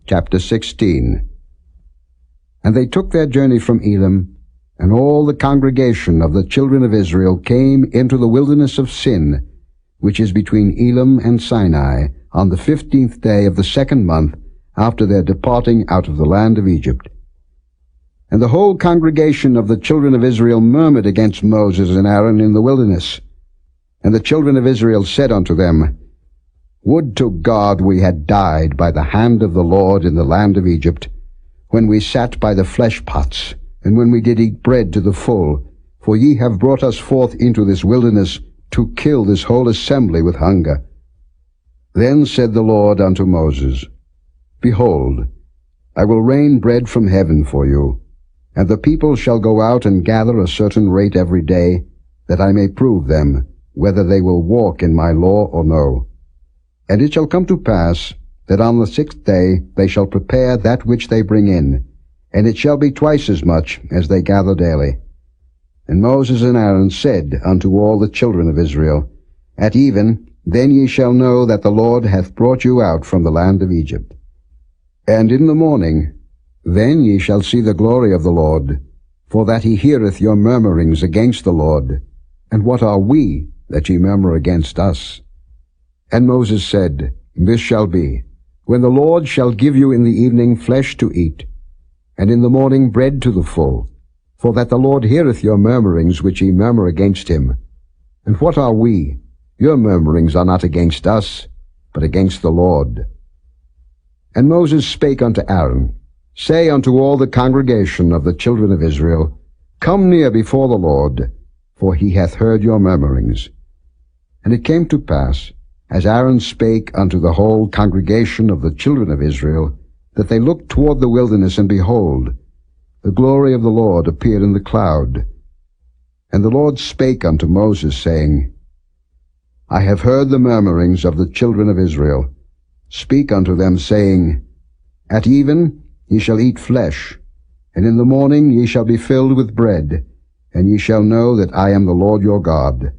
Chapter 16. And they took their journey from Elim, and all the congregation of the children of Israel came into the wilderness of Sin, which is between Elim and Sinai, on the 15th day of the 2nd month after their departing out of the land of Egypt. And the whole congregation of the children of Israel murmured against Moses and Aaron in the wilderness. And the children of Israel said unto them, Would to God we had died by the hand of the Lord in the land of Egypt, when we sat by the flesh pots, and when we did eat bread to the full, for ye have brought us forth into this wilderness to kill this whole assembly with hunger. Then said the Lord unto Moses, Behold, I will rain bread from heaven for you, and the people shall go out and gather a certain rate every day, that I may prove them, whether they will walk in my law or no. And it shall come to pass, that on the 6th day they shall prepare that which they bring in, and it shall be twice as much as they gather daily. And Moses and Aaron said unto all the children of Israel, At even, then ye shall know that the Lord hath brought you out from the land of Egypt. And in the morning, then ye shall see the glory of the Lord, for that he heareth your murmurings against the Lord. And what are we, that ye murmur against us? And Moses said, This shall be, when the Lord shall give you in the evening flesh to eat, and in the morning bread to the full, for that the Lord heareth your murmurings which ye murmur against him. And what are we? Your murmurings are not against us, but against the Lord. And Moses spake unto Aaron, Say unto all the congregation of the children of Israel, Come near before the Lord, for he hath heard your murmurings. And it came to pass, as Aaron spake unto the whole congregation of the children of Israel, that they looked toward the wilderness, and behold, the glory of the Lord appeared in the cloud. And the Lord spake unto Moses, saying, I have heard the murmurings of the children of Israel. Speak unto them, saying, At even ye shall eat flesh, and in the morning ye shall be filled with bread, and ye shall know that I am the Lord your God.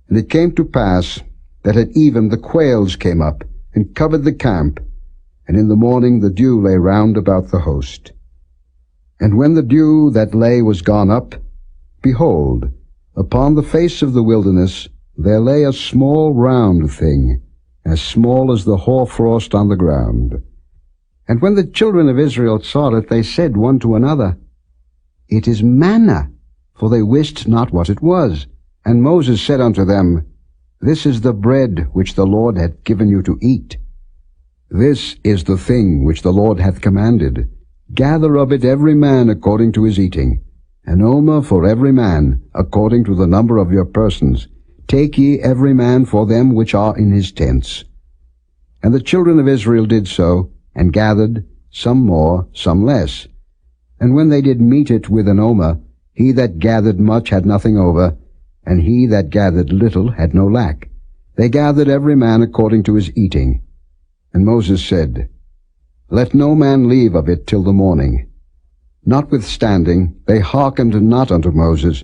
And it came to pass, that at even the quails came up, and covered the camp, and in the morning the dew lay round about the host. And when the dew that lay was gone up, behold, upon the face of the wilderness there lay a small round thing, as small as the hoarfrost on the ground. And when the children of Israel saw it, they said one to another, It is manna, for they wist not what it was. And Moses said unto them, This is the bread which the Lord hath given you to eat. This is the thing which the Lord hath commanded. Gather of it every man according to his eating, an omer for every man, according to the number of your persons. Take ye every man for them which are in his tents. And the children of Israel did so, and gathered, some more, some less. And when they did meet it with an omer, he that gathered much had nothing over, and he that gathered little had no lack. They gathered every man according to his eating. And Moses said, Let no man leave of it till the morning. Notwithstanding, they hearkened not unto Moses,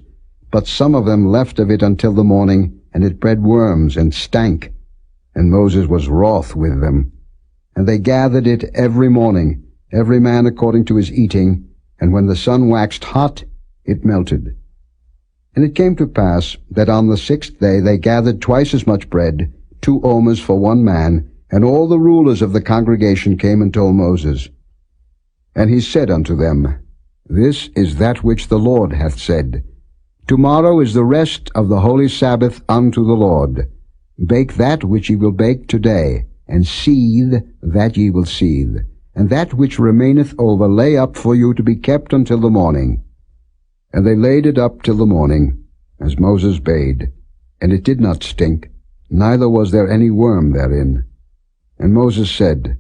but some of them left of it until the morning, and it bred worms, and stank. And Moses was wroth with them. And they gathered it every morning, every man according to his eating, and when the sun waxed hot, it melted. And it came to pass that on the 6th day they gathered twice as much bread, 2 omers for one man, and all the rulers of the congregation came and told Moses. And he said unto them, This is that which the Lord hath said, Tomorrow is the rest of the holy Sabbath unto the Lord. Bake that which ye will bake today, and seethe that ye will seethe, and that which remaineth over lay up for you to be kept until the morning. And they laid it up till the morning, as Moses bade, and it did not stink, neither was there any worm therein. And Moses said,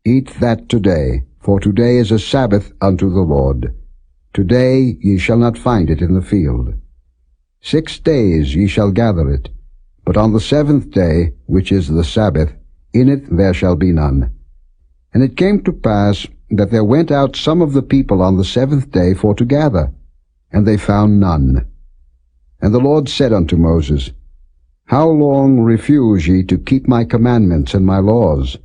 Eat that today, for today is a Sabbath unto the Lord. Today ye shall not find it in the field. 6 days ye shall gather it, but on the 7th day, which is the Sabbath, in it there shall be none. And it came to pass that there went out some of the people on the 7th day for to gather, and they found none. And the Lord said unto Moses, How long refuse ye to keep my commandments and my laws?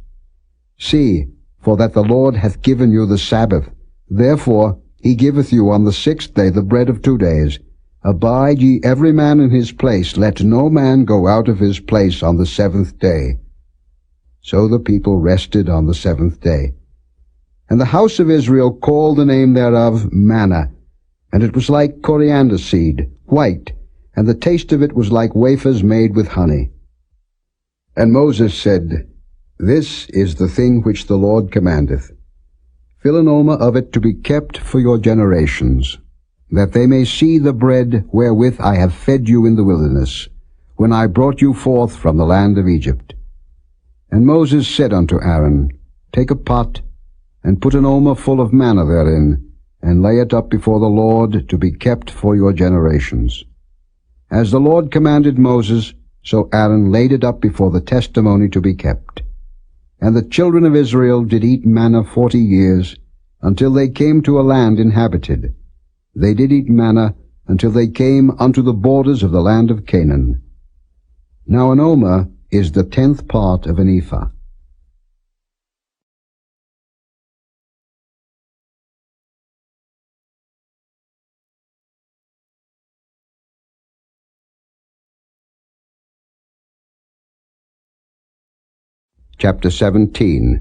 See, for that the Lord hath given you the Sabbath. Therefore he giveth you on the 6th day the bread of 2 days. Abide ye every man in his place, let no man go out of his place on the 7th day. So the people rested on the 7th day. And the house of Israel called the name thereof manna, and it was like coriander seed, white, and the taste of it was like wafers made with honey. And Moses said, This is the thing which the Lord commandeth. Fill an omer of it to be kept for your generations, that they may see the bread wherewith I have fed you in the wilderness, when I brought you forth from the land of Egypt. And Moses said unto Aaron, Take a pot, and put an omer full of manna therein, and lay it up before the Lord to be kept for your generations. As the Lord commanded Moses, so Aaron laid it up before the testimony to be kept. And the children of Israel did eat manna 40 years, until they came to a land inhabited. They did eat manna until they came unto the borders of the land of Canaan. Now an omer is the 10th part of an ephah. Chapter 17.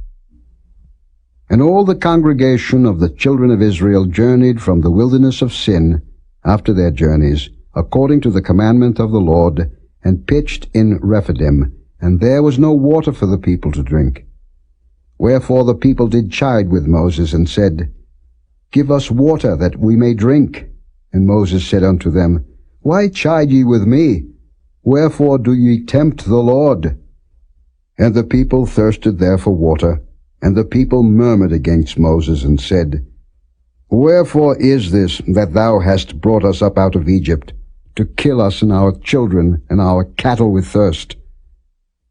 And all the congregation of the children of Israel journeyed from the wilderness of Sin after their journeys, according to the commandment of the Lord, and pitched in Rephidim, and there was no water for the people to drink. Wherefore the people did chide with Moses, and said, Give us water, that we may drink. And Moses said unto them, Why chide ye with me? Wherefore do ye tempt the Lord? And the people thirsted there for water, and the people murmured against Moses, and said, Wherefore is this that thou hast brought us up out of Egypt, to kill us and our children and our cattle with thirst?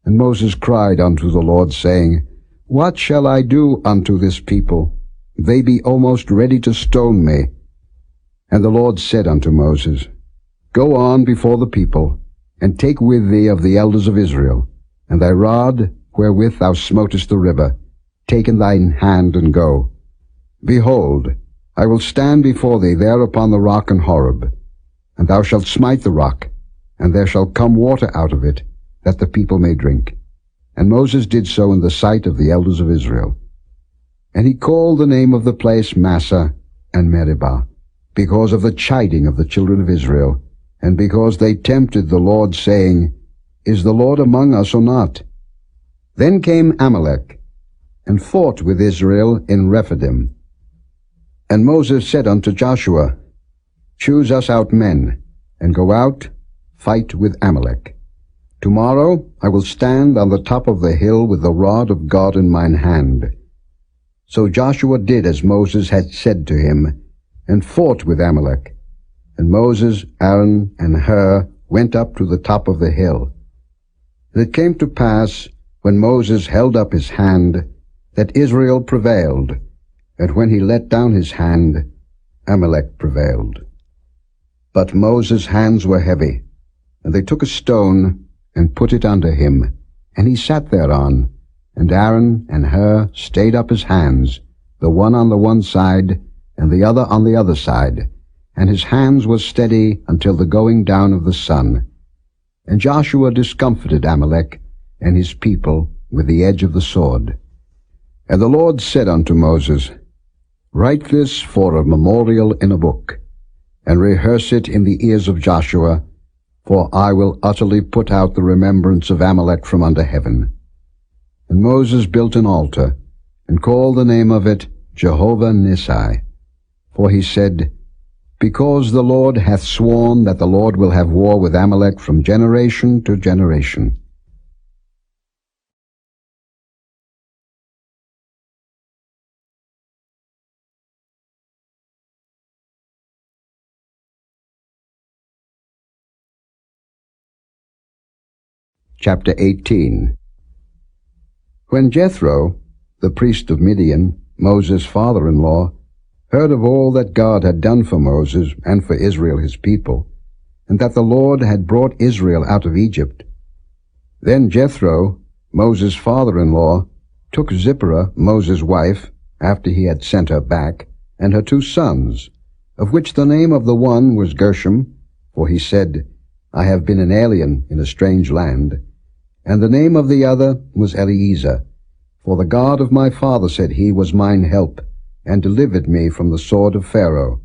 And Moses cried unto the Lord, saying, What shall I do unto this people? They be almost ready to stone me. And the Lord said unto Moses, Go on before the people, and take with thee of the elders of Israel, and thy rod wherewith thou smotest the river, take in thine hand, and go. Behold, I will stand before thee there upon the rock in Horeb, and thou shalt smite the rock, and there shall come water out of it, that the people may drink. And Moses did so in the sight of the elders of Israel. And he called the name of the place Massah and Meribah, because of the chiding of the children of Israel, and because they tempted the Lord, saying, Is the Lord among us or not? Then came Amalek, and fought with Israel in Rephidim. And Moses said unto Joshua, Choose us out men, and go out, fight with Amalek. Tomorrow I will stand on the top of the hill with the rod of God in mine hand. So Joshua did as Moses had said to him, and fought with Amalek. And Moses, Aaron, and Hur went up to the top of the hill. And it came to pass, when Moses held up his hand, that Israel prevailed, and when he let down his hand, Amalek prevailed. But Moses' hands were heavy, and they took a stone, and put it under him, and he sat thereon, and Aaron and Hur stayed up his hands, the one on the one side, and the other on the other side, and his hands were steady until the going down of the sun. And Joshua discomfited Amalek and his people with the edge of the sword. And the Lord said unto Moses, Write this for a memorial in a book, and rehearse it in the ears of Joshua, for I will utterly put out the remembrance of Amalek from under heaven. And Moses built an altar, and called the name of it Jehovah Nissi. For he said, Because the Lord hath sworn that the Lord will have war with Amalek from generation to generation. Chapter 18. When Jethro, the priest of Midian, Moses' father-in-law, heard of all that God had done for Moses and for Israel his people, and that the Lord had brought Israel out of Egypt, then Jethro, Moses' father-in-law, took Zipporah, Moses' wife, after he had sent her back, and her 2 sons, of which the name of the one was Gershom, for he said, I have been an alien in a strange land, and the name of the other was Eliezer, for the God of my father, said he, was mine help, and delivered me from the sword of Pharaoh.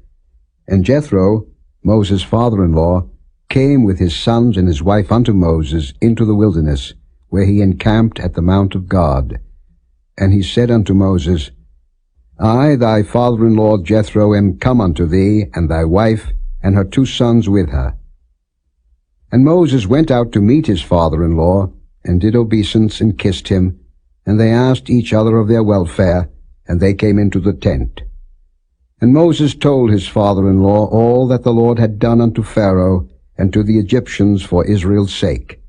And Jethro, Moses' father-in-law, came with his sons and his wife unto Moses into the wilderness, where he encamped at the mount of God. And he said unto Moses, I, thy father-in-law Jethro, am come unto thee, and thy wife, and her 2 sons with her. And Moses went out to meet his father-in-law, and did obeisance, and kissed him, and they asked each other of their welfare, and they came into the tent. And Moses told his father-in-law all that the Lord had done unto Pharaoh and to the Egyptians for Israel's sake,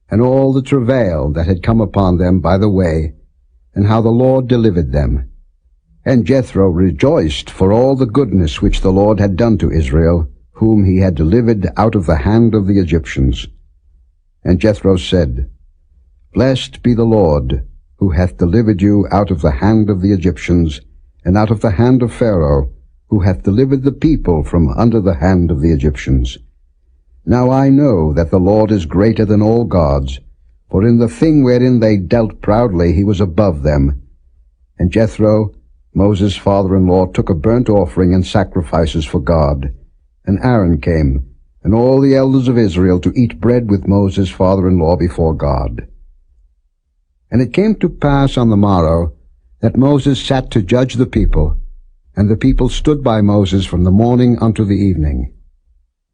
and all the travail that had come upon them by the way, and how the Lord delivered them. And Jethro rejoiced for all the goodness which the Lord had done to Israel, whom he had delivered out of the hand of the Egyptians. And Jethro said, Blessed be the Lord, who hath delivered you out of the hand of the Egyptians, and out of the hand of Pharaoh, who hath delivered the people from under the hand of the Egyptians. Now I know that the Lord is greater than all gods, for in the thing wherein they dealt proudly he was above them. And Jethro, Moses' father-in-law, took a burnt offering and sacrifices for God. And Aaron came, and all the elders of Israel, to eat bread with Moses' father-in-law before God. And it came to pass on the morrow that Moses sat to judge the people, and the people stood by Moses from the morning unto the evening.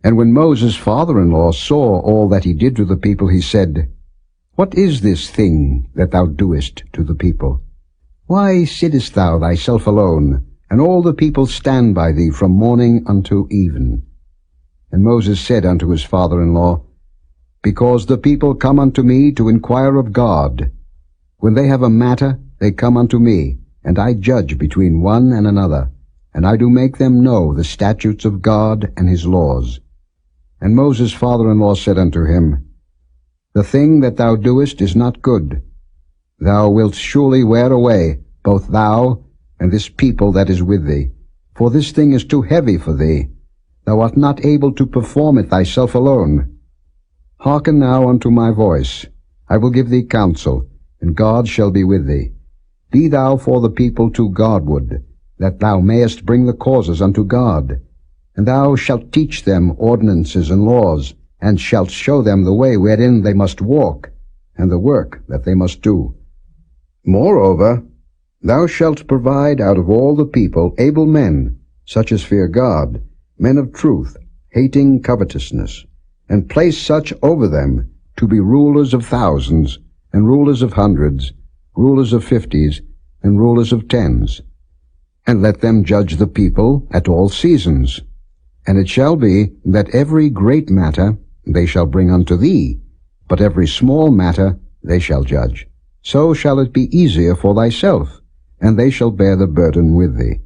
And when Moses' father-in-law saw all that he did to the people, he said, What is this thing that thou doest to the people? Why sittest thou thyself alone, and all the people stand by thee from morning unto even? And Moses said unto his father-in-law, Because the people come unto me to inquire of God. When they have a matter, they come unto me, and I judge between one and another, and I do make them know the statutes of God and his laws. And Moses' father-in-law said unto him, The thing that thou doest is not good. Thou wilt surely wear away, both thou and this people that is with thee, for this thing is too heavy for thee. Thou art not able to perform it thyself alone. Hearken now unto my voice. I will give thee counsel, and God shall be with thee. Be thou for the people too Godward, that thou mayest bring the causes unto God. And thou shalt teach them ordinances and laws, and shalt show them the way wherein they must walk, and the work that they must do. Moreover, thou shalt provide out of all the people able men, such as fear God, men of truth, hating covetousness, and place such over them to be rulers of thousands, and rulers of hundreds, rulers of 50s, and rulers of 10s. And let them judge the people at all seasons. And it shall be that every great matter they shall bring unto thee, but every small matter they shall judge. So shall it be easier for thyself, and they shall bear the burden with thee.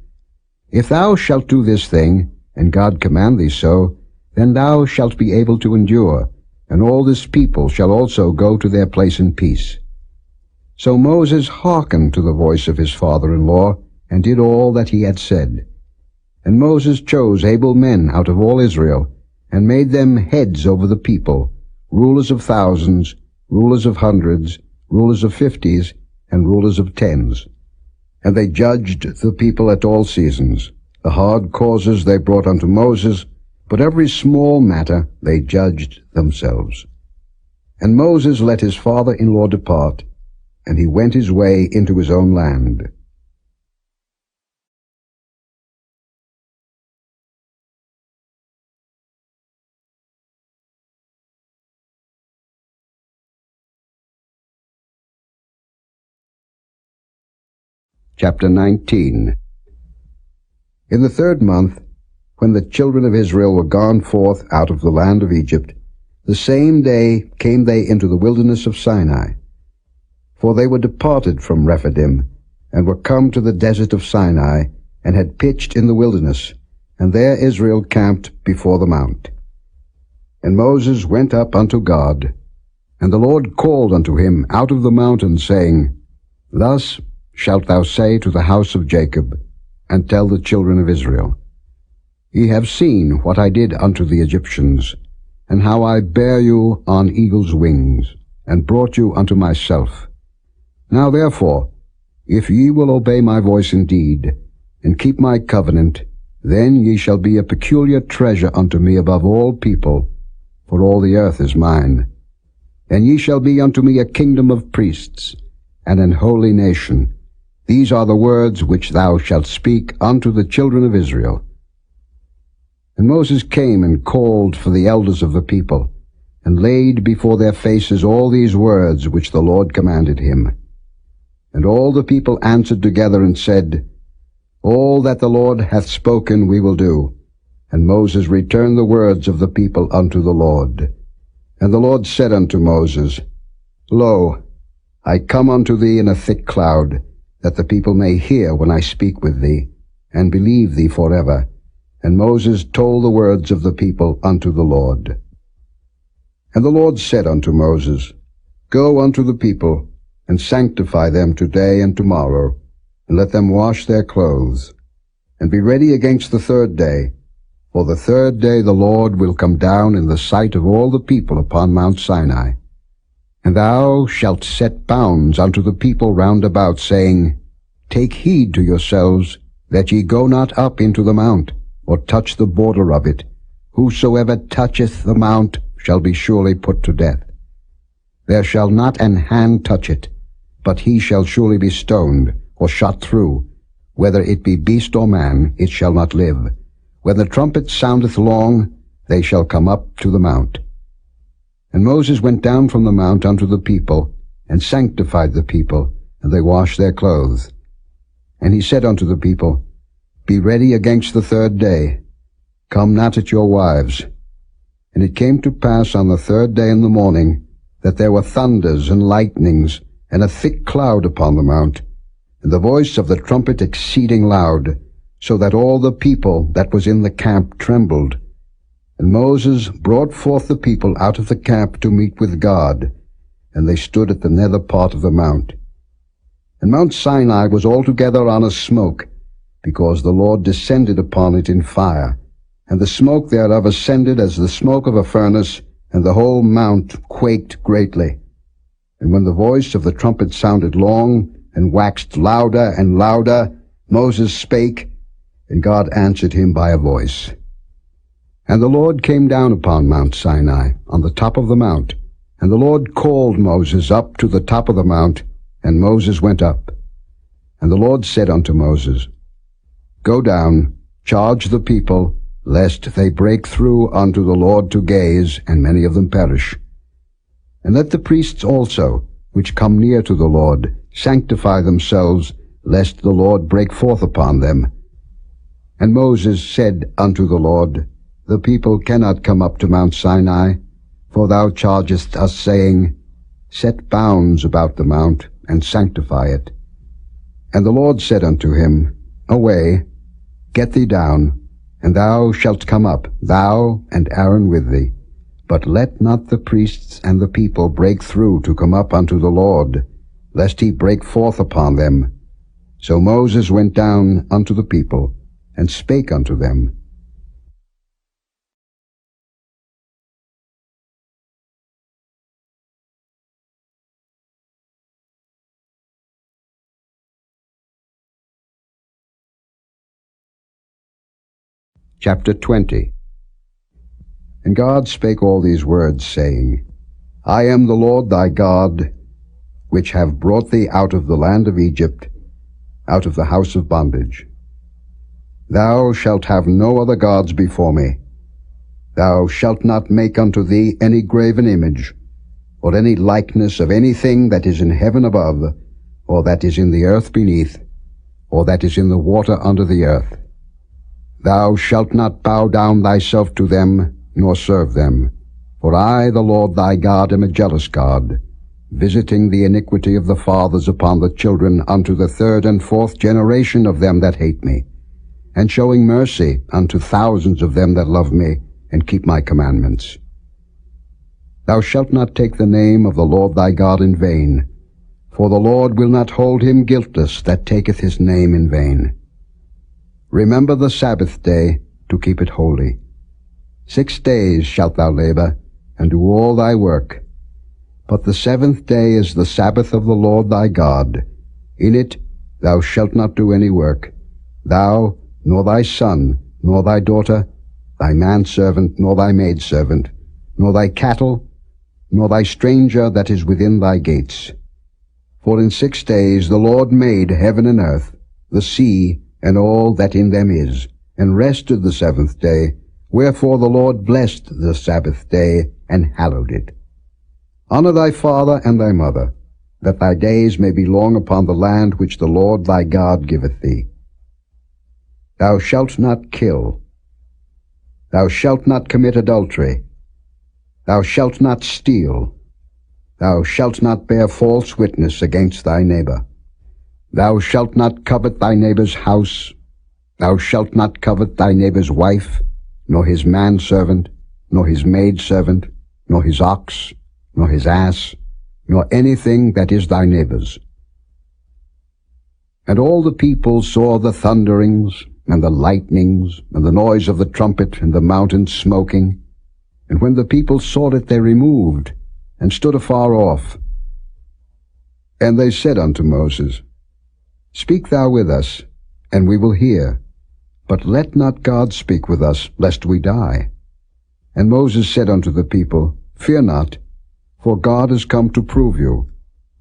If thou shalt do this thing, and God command thee so, then thou shalt be able to endure, and all this people shall also go to their place in peace. So Moses hearkened to the voice of his father-in-law, and did all that he had said. And Moses chose able men out of all Israel, and made them heads over the people, rulers of thousands, rulers of hundreds, rulers of 50s, and rulers of 10s. And they judged the people at all seasons. The hard causes they brought unto Moses, but every small matter they judged themselves. And Moses let his father-in-law depart, and he went his way into his own land. Chapter 19. In the 3rd month, when the children of Israel were gone forth out of the land of Egypt, the same day came they into the wilderness of Sinai. For they were departed from Rephidim, and were come to the desert of Sinai, and had pitched in the wilderness, and there Israel camped before the mount. And Moses went up unto God, and the Lord called unto him out of the mountain, saying, Thus shalt thou say to the house of Jacob, and tell the children of Israel, Ye have seen what I did unto the Egyptians, and how I bare you on eagle's wings, and brought you unto myself. Now therefore, if ye will obey my voice indeed, and keep my covenant, then ye shall be a peculiar treasure unto me above all people, for all the earth is mine. And ye shall be unto me a kingdom of priests, and an holy nation. These are the words which thou shalt speak unto the children of Israel. And Moses came and called for the elders of the people, and laid before their faces all these words which the Lord commanded him. And all the people answered together and said, All that the Lord hath spoken we will do. And Moses returned the words of the people unto the Lord. And the Lord said unto Moses, Lo, I come unto thee in a thick cloud, that the people may hear when I speak with thee, and believe thee forever. And Moses told the words of the people unto the Lord. And the Lord said unto Moses, Go unto the people, and sanctify them today and tomorrow, and let them wash their clothes, and be ready against the third day. For the third day the Lord will come down in the sight of all the people upon Mount Sinai. And thou shalt set bounds unto the people round about, saying, Take heed to yourselves, that ye go not up into the mount, or touch the border of it. Whosoever toucheth the mount shall be surely put to death. There shall not an hand touch it, but he shall surely be stoned, or shot through. Whether it be beast or man, it shall not live. When the trumpet soundeth long, they shall come up to the mount. And Moses went down from the mount unto the people, and sanctified the people, and they washed their clothes. And he said unto the people, Be ready against the third day. Come not at your wives. And it came to pass on the third day in the morning, that there were thunders and lightnings, and a thick cloud upon the mount, and the voice of the trumpet exceeding loud, so that all the people that was in the camp trembled. And Moses brought forth the people out of the camp to meet with God, and they stood at the nether part of the mount. And Mount Sinai was altogether on a smoke, because the Lord descended upon it in fire, and the smoke thereof ascended as the smoke of a furnace, and the whole mount quaked greatly. And when the voice of the trumpet sounded long, and waxed louder and louder, Moses spake, and God answered him by a voice. And the Lord came down upon Mount Sinai, on the top of the mount, and the Lord called Moses up to the top of the mount, and Moses went up. And the Lord said unto Moses, Go down, charge the people, lest they break through unto the Lord to gaze, and many of them perish. And let the priests also, which come near to the Lord, sanctify themselves, lest the Lord break forth upon them. And Moses said unto the Lord, The people cannot come up to Mount Sinai, for thou chargest us, saying, Set bounds about the mount, and sanctify it. And the Lord said unto him, Away, get thee down, and thou shalt come up, thou and Aaron with thee. But let not the priests and the people break through to come up unto the Lord, lest he break forth upon them. So Moses went down unto the people, and spake unto them. Chapter 20. And God spake all these words, saying, I am the Lord thy God, which have brought thee out of the land of Egypt, out of the house of bondage. Thou shalt have no other gods before me. Thou shalt not make unto thee any graven image, or any likeness of anything that is in heaven above, or that is in the earth beneath, or that is in the water under the earth. Thou shalt not bow down thyself to them, nor serve them. For I, the Lord thy God, am a jealous God, visiting the iniquity of the fathers upon the children unto the third and fourth generation of them that hate me, and showing mercy unto thousands of them that love me, and keep my commandments. Thou shalt not take the name of the Lord thy God in vain, For the Lord will not hold him guiltless that taketh his name in vain. Remember the Sabbath day to keep it holy. 6 days shalt thou labor, and do all thy work. But the 7th day is the Sabbath of the Lord thy God. In it thou shalt not do any work, thou, nor thy son, nor thy daughter, thy manservant, nor thy maidservant, nor thy cattle, nor thy stranger that is within thy gates. For in 6 days the Lord made heaven and earth, the sea, and all that in them is, and rested the 7th day. Wherefore the Lord blessed the Sabbath day, and hallowed it. Honor thy father and thy mother, that thy days may be long upon the land which the Lord thy God giveth thee. Thou shalt not kill. Thou shalt not commit adultery. Thou shalt not steal. Thou shalt not bear false witness against thy neighbor. Thou shalt not covet thy neighbor's house. Thou shalt not covet thy neighbor's wife, nor his manservant, nor his maidservant, nor his ox, nor his ass, nor anything that is thy neighbor's. And all the people saw the thunderings, and the lightnings, and the noise of the trumpet, and the mountain smoking. And when the people saw it, they removed, and stood afar off. And they said unto Moses, Speak thou with us, and we will hear. But let not God speak with us, lest we die. And Moses said unto the people, Fear not, for God is come to prove you,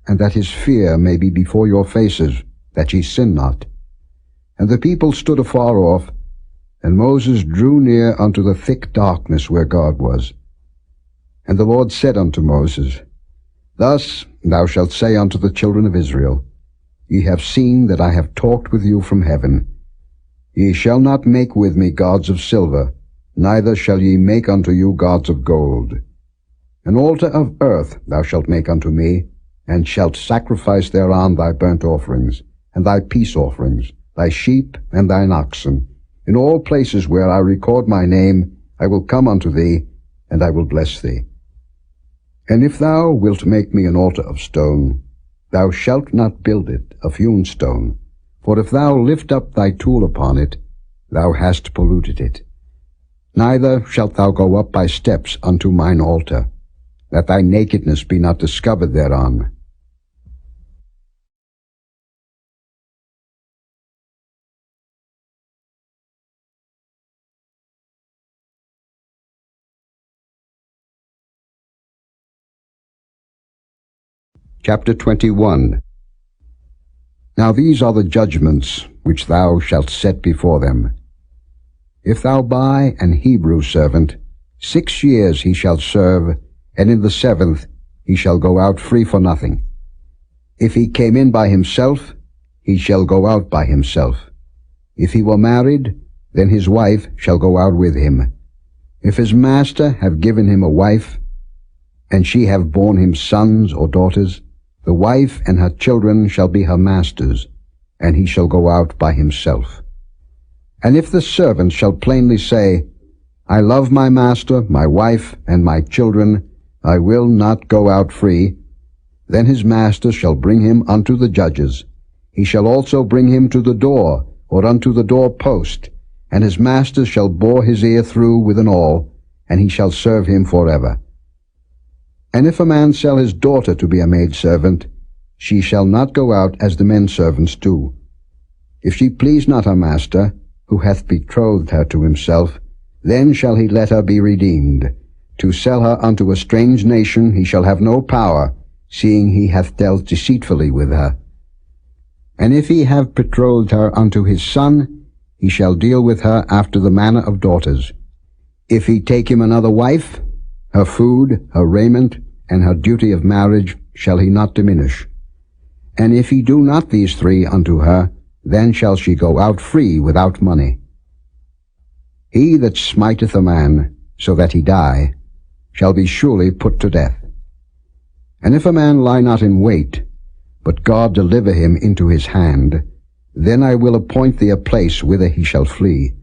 and that his fear may be before your faces, that ye sin not. And the people stood afar off, and Moses drew near unto the thick darkness where God was. And the Lord said unto Moses, Thus thou shalt say unto the children of Israel, Ye have seen that I have talked with you from heaven. Ye shall not make with me gods of silver, neither shall ye make unto you gods of gold. An altar of earth thou shalt make unto me, and shalt sacrifice thereon thy burnt offerings, and thy peace offerings, thy sheep and thine oxen. In all places where I record my name, I will come unto thee, and I will bless thee. And if thou wilt make me an altar of stone, thou shalt not build it of hewn stone. For if thou lift up thy tool upon it, thou hast polluted it. Neither shalt thou go up by steps unto mine altar, that thy nakedness be not discovered thereon. Chapter 21. Now these are the judgments which thou shalt set before them. If thou buy an Hebrew servant, 6 years he shall serve, and in the 7th he shall go out free for nothing. If he came in by himself, he shall go out by himself. If he were married, then his wife shall go out with him. If his master have given him a wife, and she have borne him sons or daughters, the wife and her children shall be her master's, and he shall go out by himself. And if the servant shall plainly say, I love my master, my wife, and my children, I will not go out free, then his master shall bring him unto the judges. He shall also bring him to the door, or unto the door post, and his master shall bore his ear through with an awl, and he shall serve him forever. And if a man sell his daughter to be a maidservant, she shall not go out as the men servants do. If she please not her master, who hath betrothed her to himself, then shall he let her be redeemed. To sell her unto a strange nation he shall have no power, seeing he hath dealt deceitfully with her. And if he have betrothed her unto his son, he shall deal with her after the manner of daughters. If he take him another wife, her food, her raiment, and her duty of marriage shall he not diminish. And if he do not these 3 unto her, then shall she go out free without money. He that smiteth a man, so that he die, shall be surely put to death. And if a man lie not in wait, but God deliver him into his hand, then I will appoint thee a place whither he shall flee.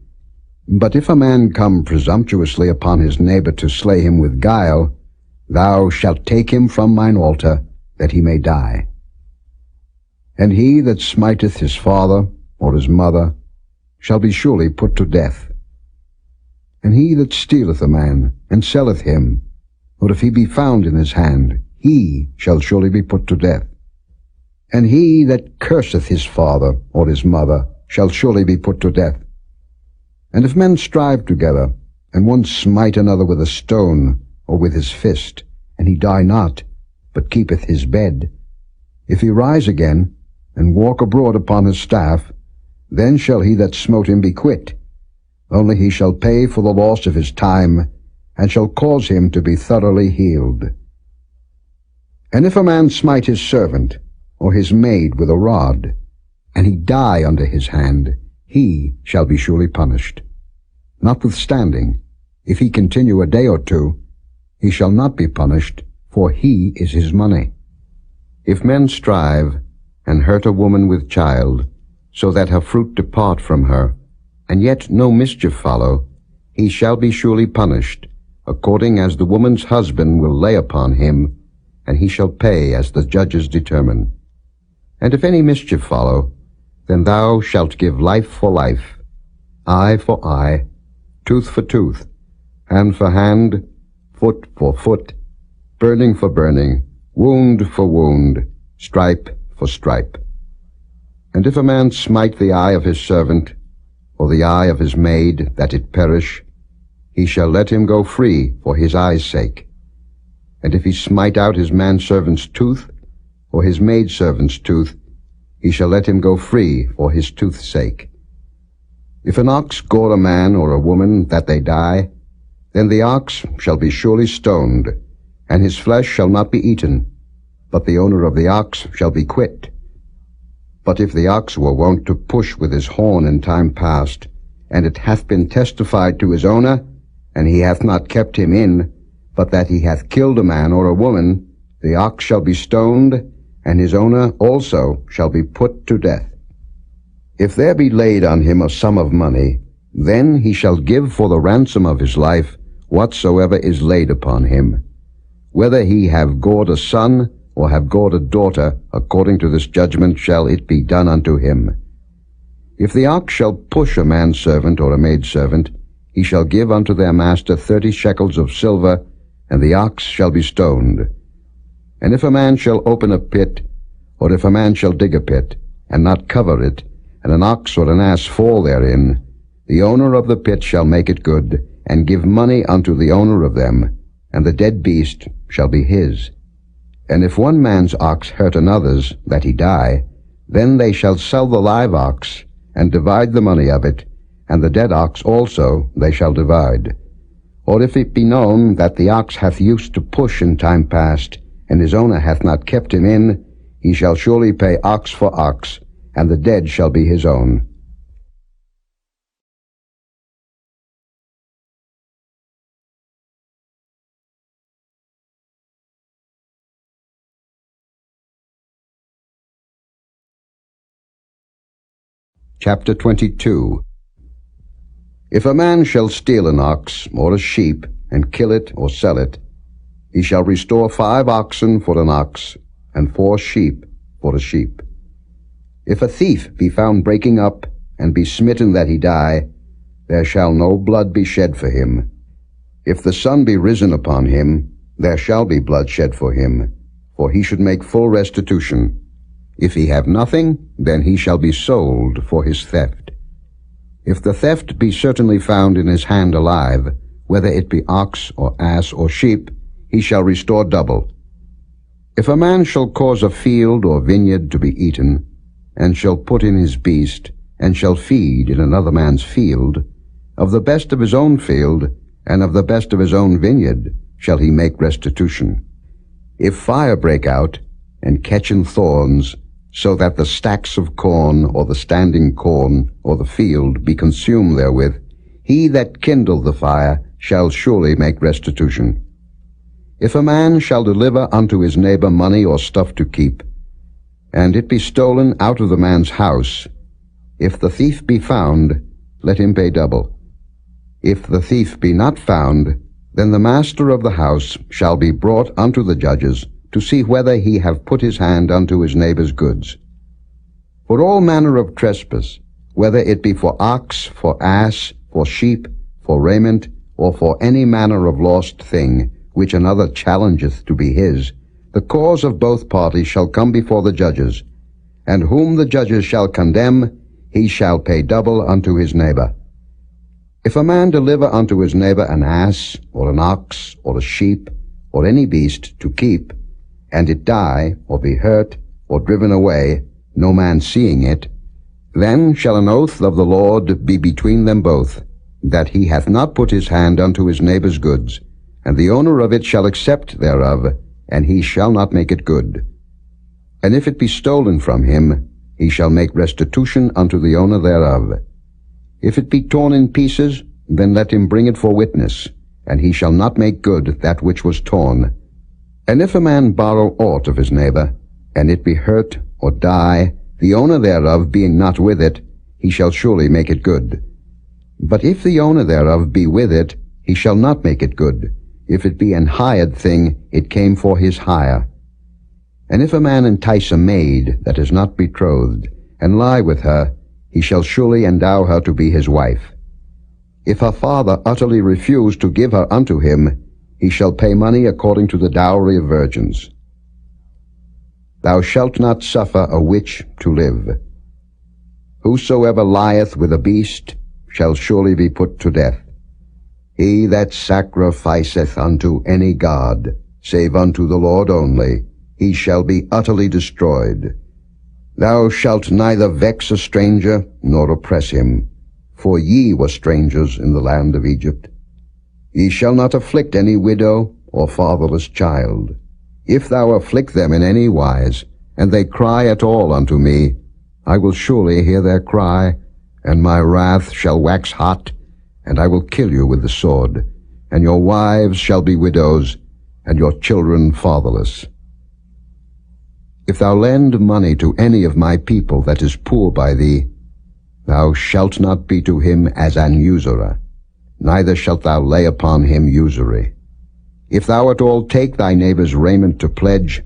But if a man come presumptuously upon his neighbor to slay him with guile, thou shalt take him from mine altar, that he may die. And he that smiteth his father or his mother shall be surely put to death. And he that stealeth a man, and selleth him, or if he be found in his hand, he shall surely be put to death. And he that curseth his father or his mother shall surely be put to death. And if men strive together, and one smite another with a stone, or with his fist, and he die not, but keepeth his bed, if he rise again, and walk abroad upon his staff, then shall he that smote him be quit. Only he shall pay for the loss of his time, and shall cause him to be thoroughly healed. And if a man smite his servant, or his maid with a rod, and he die under his hand, he shall be surely punished. Notwithstanding, if he continue a day or two, he shall not be punished, for he is his money. If men strive, and hurt a woman with child, so that her fruit depart from her, and yet no mischief follow, he shall be surely punished, according as the woman's husband will lay upon him, and he shall pay as the judges determine. And if any mischief follow, then thou shalt give life for life, eye for eye, tooth for tooth, hand for hand, foot for foot, burning for burning, wound for wound, stripe for stripe. And if a man smite the eye of his servant, or the eye of his maid, that it perish, he shall let him go free for his eye's sake. And if he smite out his manservant's tooth, or his maidservant's tooth, he shall let him go free for his tooth's sake. If an ox gore a man or a woman, that they die, then the ox shall be surely stoned, and his flesh shall not be eaten, but the owner of the ox shall be quit. But if the ox were wont to push with his horn in time past, and it hath been testified to his owner, and he hath not kept him in, but that he hath killed a man or a woman, the ox shall be stoned, and his owner also shall be put to death. If there be laid on him a sum of money, then he shall give for the ransom of his life whatsoever is laid upon him. Whether he have gored a son, or have gored a daughter, according to this judgment shall it be done unto him. If the ox shall push a manservant or a maidservant, he shall give unto their master 30 shekels of silver, and the ox shall be stoned. And if a man shall open a pit, or if a man shall dig a pit, and not cover it, and an ox or an ass fall therein, the owner of the pit shall make it good, and give money unto the owner of them, and the dead beast shall be his. And if one man's ox hurt another's, that he die, then they shall sell the live ox, and divide the money of it, and the dead ox also they shall divide. Or if it be known that the ox hath used to push in time past, and his owner hath not kept him in, he shall surely pay ox for ox, and the dead shall be his own. Chapter 22. If a man shall steal an ox or a sheep, and kill it or sell it, he shall restore 5 oxen for an ox, and 4 sheep for a sheep. If a thief be found breaking up, and be smitten that he die, there shall no blood be shed for him. If the sun be risen upon him, there shall be blood shed for him, for he should make full restitution. If he have nothing, then he shall be sold for his theft. If the theft be certainly found in his hand alive, whether it be ox or ass or sheep, he shall restore double. If a man shall cause a field or vineyard to be eaten, and shall put in his beast, and shall feed in another man's field, of the best of his own field, and of the best of his own vineyard, shall he make restitution. If fire break out, and catch in thorns, so that the stacks of corn, or the standing corn, or the field be consumed therewith, he that kindled the fire shall surely make restitution. If a man shall deliver unto his neighbor money or stuff to keep, and it be stolen out of the man's house, if the thief be found, let him pay double. If the thief be not found, then the master of the house shall be brought unto the judges, to see whether he have put his hand unto his neighbor's goods. For all manner of trespass, whether it be for ox, for ass, for sheep, for raiment, or for any manner of lost thing, which another challengeth to be his, the cause of both parties shall come before the judges, and whom the judges shall condemn, he shall pay double unto his neighbor. If a man deliver unto his neighbor an ass, or an ox, or a sheep, or any beast to keep, and it die, or be hurt, or driven away, no man seeing it, then shall an oath of the Lord be between them both, that he hath not put his hand unto his neighbor's goods, and the owner of it shall accept thereof, and he shall not make it good. And if it be stolen from him, he shall make restitution unto the owner thereof. If it be torn in pieces, then let him bring it for witness, and he shall not make good that which was torn. And if a man borrow aught of his neighbor, and it be hurt or die, the owner thereof being not with it, he shall surely make it good. But if the owner thereof be with it, he shall not make it good. If it be an hired thing, it came for his hire. And if a man entice a maid that is not betrothed, and lie with her, he shall surely endow her to be his wife. If her father utterly refuse to give her unto him, he shall pay money according to the dowry of virgins. Thou shalt not suffer a witch to live. Whosoever lieth with a beast shall surely be put to death. He that sacrificeth unto any god, save unto the Lord only, he shall be utterly destroyed. Thou shalt neither vex a stranger, nor oppress him, for ye were strangers in the land of Egypt. Ye shall not afflict any widow or fatherless child. If thou afflict them in any wise, and they cry at all unto me, I will surely hear their cry, and my wrath shall wax hot, and I will kill you with the sword, and your wives shall be widows, and your children fatherless. If thou lend money to any of my people that is poor by thee, thou shalt not be to him as an usurer, neither shalt thou lay upon him usury. If thou at all take thy neighbor's raiment to pledge,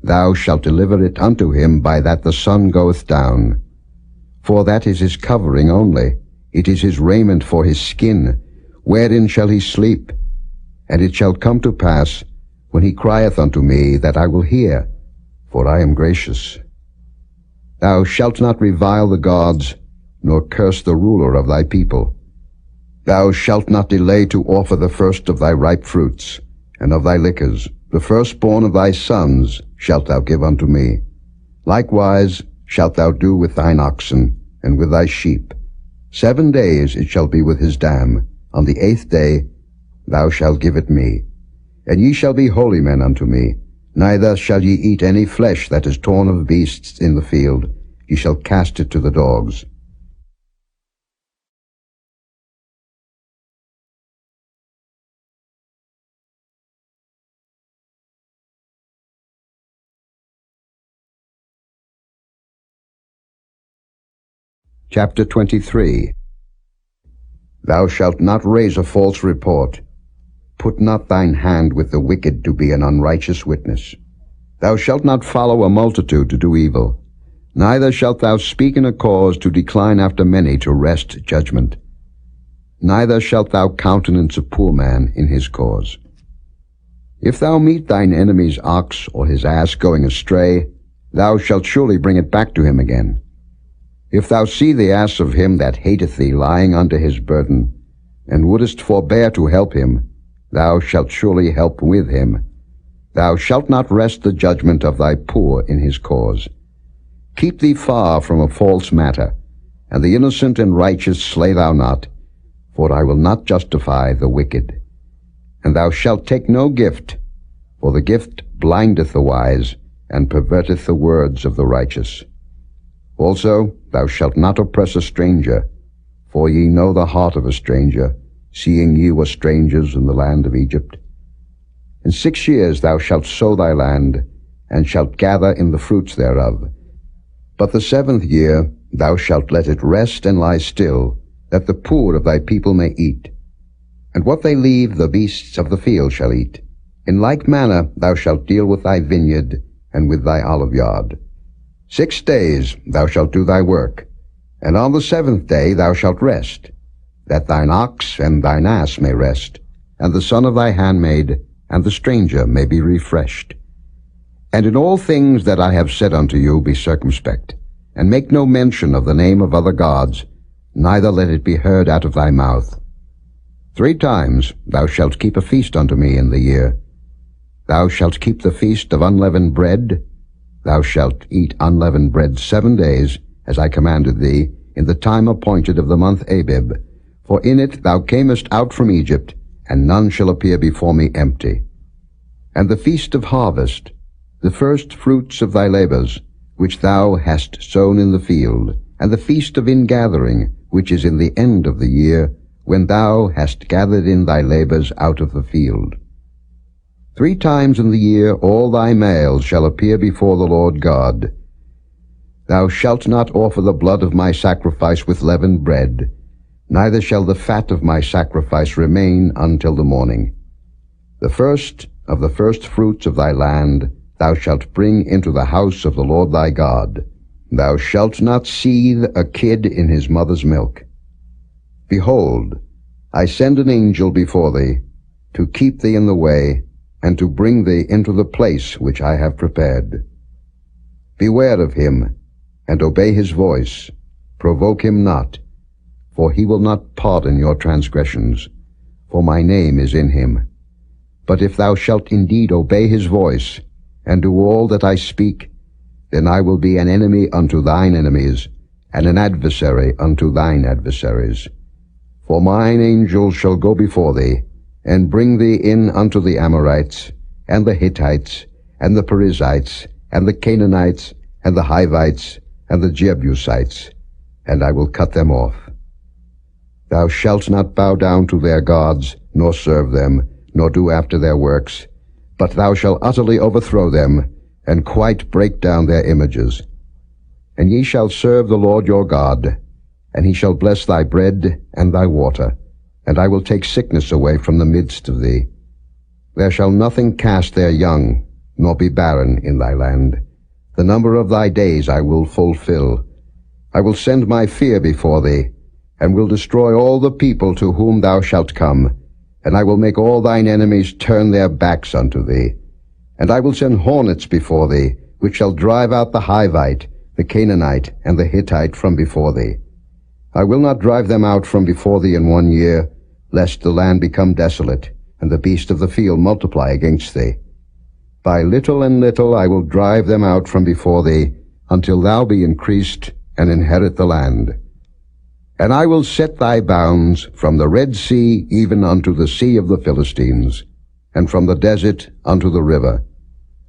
thou shalt deliver it unto him by that the sun goeth down. For that is his covering only, it is his raiment for his skin, wherein shall he sleep? And it shall come to pass, when he crieth unto me, that I will hear, for I am gracious. Thou shalt not revile the gods, nor curse the ruler of thy people. Thou shalt not delay to offer the first of thy ripe fruits, and of thy liquors, the firstborn of thy sons shalt thou give unto me. Likewise shalt thou do with thine oxen, and with thy sheep. 7 days it shall be with his dam. On the 8th day thou shalt give it me. And ye shall be holy men unto me. Neither shall ye eat any flesh that is torn of beasts in the field. Ye shall cast it to the dogs. Chapter 23. Thou shalt not raise a false report. Put not thine hand with the wicked to be an unrighteous witness. Thou shalt not follow a multitude to do evil. Neither shalt thou speak in a cause to decline after many to wrest judgment. Neither shalt thou countenance a poor man in his cause. If thou meet thine enemy's ox or his ass going astray, thou shalt surely bring it back to him again. If thou see the ass of him that hateth thee lying under his burden, and wouldest forbear to help him, thou shalt surely help with him. Thou shalt not wrest the judgment of thy poor in his cause. Keep thee far from a false matter, and the innocent and righteous slay thou not, for I will not justify the wicked. And thou shalt take no gift, for the gift blindeth the wise, and perverteth the words of the righteous. Also thou shalt not oppress a stranger, for ye know the heart of a stranger, seeing ye were strangers in the land of Egypt. In 6 years thou shalt sow thy land, and shalt gather in the fruits thereof. But the 7th year thou shalt let it rest and lie still, that the poor of thy people may eat. And what they leave the beasts of the field shall eat. In like manner thou shalt deal with thy vineyard and with thy oliveyard. 6 days thou shalt do thy work, and on the 7th day thou shalt rest, that thine ox and thine ass may rest, and the son of thy handmaid and the stranger may be refreshed. And in all things that I have said unto you be circumspect, and make no mention of the name of other gods, neither let it be heard out of thy mouth. 3 times thou shalt keep a feast unto me in the year. Thou shalt keep the feast of unleavened bread. Thou shalt eat unleavened bread 7 days, as I commanded thee, in the time appointed of the month Abib. For in it thou camest out from Egypt, and none shall appear before me empty. And the feast of harvest, the first fruits of thy labors, which thou hast sown in the field, and the feast of ingathering, which is in the end of the year, when thou hast gathered in thy labors out of the field. 3 times in the year all thy males shall appear before the Lord God. Thou shalt not offer the blood of my sacrifice with leavened bread, neither shall the fat of my sacrifice remain until the morning. The first of the first fruits of thy land thou shalt bring into the house of the Lord thy God. Thou shalt not seethe a kid in his mother's milk. Behold, I send an angel before thee, to keep thee in the way, and to bring thee into the place which I have prepared. Beware of him, and obey his voice. Provoke him not, for he will not pardon your transgressions, for my name is in him. But if thou shalt indeed obey his voice, and do all that I speak, then I will be an enemy unto thine enemies, and an adversary unto thine adversaries. For mine angel shall go before thee, and bring thee in unto the Amorites, and the Hittites, and the Perizzites, and the Canaanites, and the Hivites, and the Jebusites, and I will cut them off. Thou shalt not bow down to their gods, nor serve them, nor do after their works, but thou shalt utterly overthrow them, and quite break down their images. And ye shall serve the Lord your God, and he shall bless thy bread and thy water, and I will take sickness away from the midst of thee. There shall nothing cast their young, nor be barren in thy land. The number of thy days I will fulfill. I will send my fear before thee, and will destroy all the people to whom thou shalt come, and I will make all thine enemies turn their backs unto thee. And I will send hornets before thee, which shall drive out the Hivite, the Canaanite, and the Hittite from before thee. I will not drive them out from before thee in 1 year, lest the land become desolate, and the beasts of the field multiply against thee. By little and little I will drive them out from before thee, until thou be increased, and inherit the land. And I will set thy bounds from the Red Sea even unto the sea of the Philistines, and from the desert unto the river.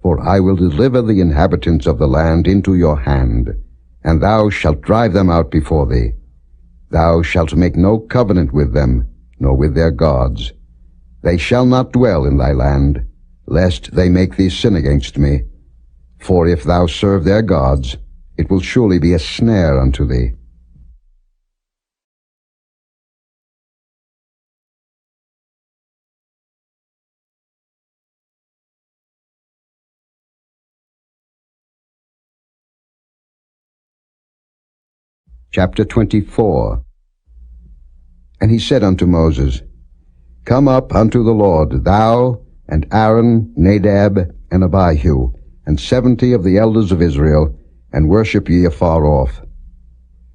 For I will deliver the inhabitants of the land into your hand, and thou shalt drive them out before thee. Thou shalt make no covenant with them, nor with their gods. They shall not dwell in thy land, lest they make thee sin against me. For if thou serve their gods, it will surely be a snare unto thee. Chapter 24. And he said unto Moses, Come up unto the Lord, thou, and Aaron, Nadab, and Abihu, and 70 of the elders of Israel, and worship ye afar off.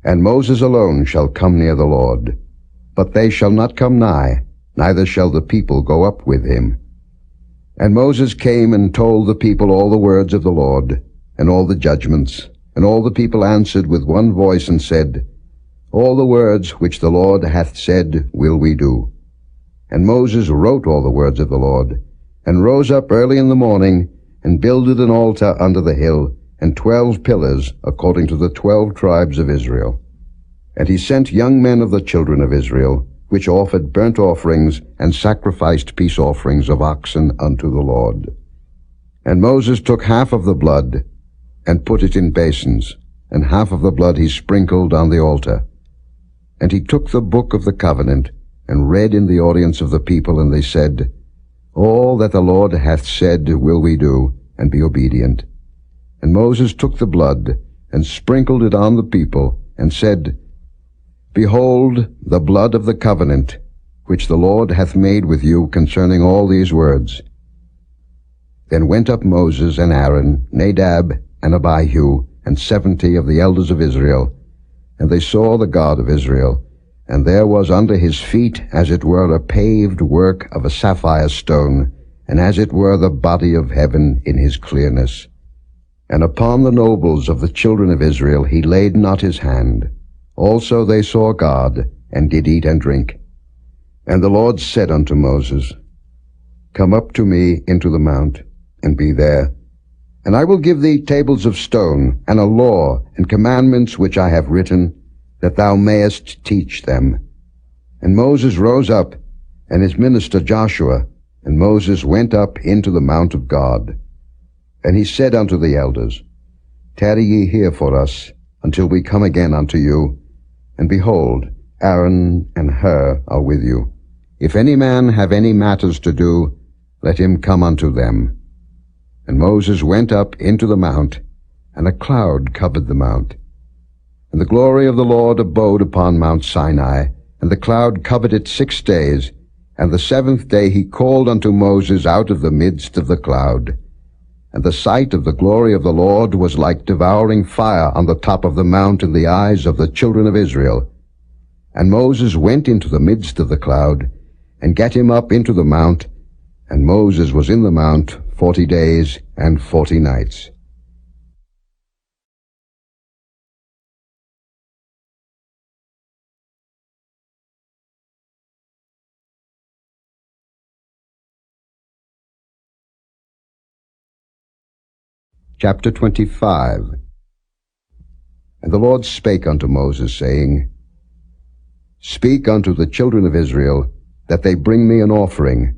And Moses alone shall come near the Lord, but they shall not come nigh, neither shall the people go up with him. And Moses came and told the people all the words of the Lord, and all the judgments. And all the people answered with one voice and said, All the words which the Lord hath said will we do. And Moses wrote all the words of the Lord, and rose up early in the morning, and builded an altar under the hill, and 12 pillars, according to the 12 tribes of Israel. And he sent young men of the children of Israel, which offered burnt offerings, and sacrificed peace offerings of oxen unto the Lord. And Moses took half of the blood, and put it in basins, and half of the blood he sprinkled on the altar. And he took the book of the covenant, and read in the audience of the people, and they said, All that the Lord hath said will we do, and be obedient. And Moses took the blood, and sprinkled it on the people, and said, Behold the blood of the covenant, which the Lord hath made with you concerning all these words. Then went up Moses and Aaron, Nadab and Abihu, and 70 of the elders of Israel, and they saw the God of Israel, and there was under his feet as it were a paved work of a sapphire stone, and as it were the body of heaven in his clearness. And upon the nobles of the children of Israel he laid not his hand. Also they saw God, and did eat and drink. And the Lord said unto Moses, Come up to me into the mount, and be there. And I will give thee tables of stone, and a law, and commandments which I have written, that thou mayest teach them. And Moses rose up, and his minister Joshua, and Moses went up into the mount of God. And he said unto the elders, Tarry ye here for us, until we come again unto you. And behold, Aaron and Hur are with you. If any man have any matters to do, let him come unto them. And Moses went up into the mount, and a cloud covered the mount. And the glory of the Lord abode upon Mount Sinai, and the cloud covered it 6 days. And the 7th day he called unto Moses out of the midst of the cloud. And the sight of the glory of the Lord was like devouring fire on the top of the mount in the eyes of the children of Israel. And Moses went into the midst of the cloud, and gat him up into the mount, and Moses was in the mount 40 days and 40 nights. Chapter 25. And the Lord spake unto Moses, saying, Speak unto the children of Israel, that they bring me an offering.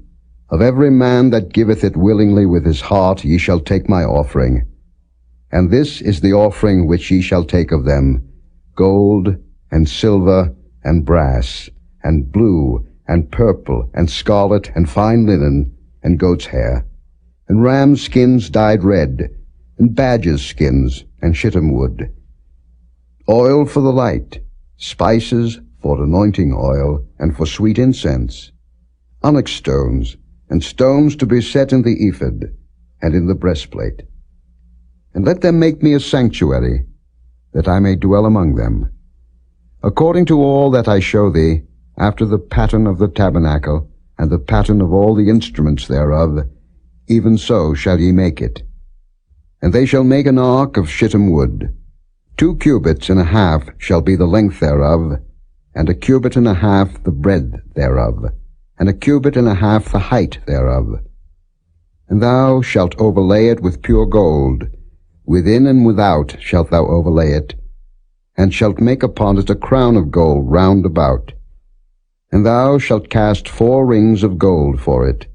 Of every man that giveth it willingly with his heart ye shall take my offering. And this is the offering which ye shall take of them, gold, and silver, and brass, and blue, and purple, and scarlet, and fine linen, and goat's hair, and rams' skins dyed red, and badgers' skins, and shittim wood, oil for the light, spices for anointing oil, and for sweet incense, onyx stones, and stones to be set in the ephod, and in the breastplate. And let them make me a sanctuary, that I may dwell among them. According to all that I show thee, after the pattern of the tabernacle, and the pattern of all the instruments thereof, even so shall ye make it. And they shall make an ark of shittim wood. 2 cubits and a half shall be the length thereof, and 1 cubit and a half the breadth thereof, and 1 cubit and a half the height thereof. And thou shalt overlay it with pure gold. Within and without shalt thou overlay it, and shalt make upon it a crown of gold round about. And thou shalt cast 4 rings of gold for it,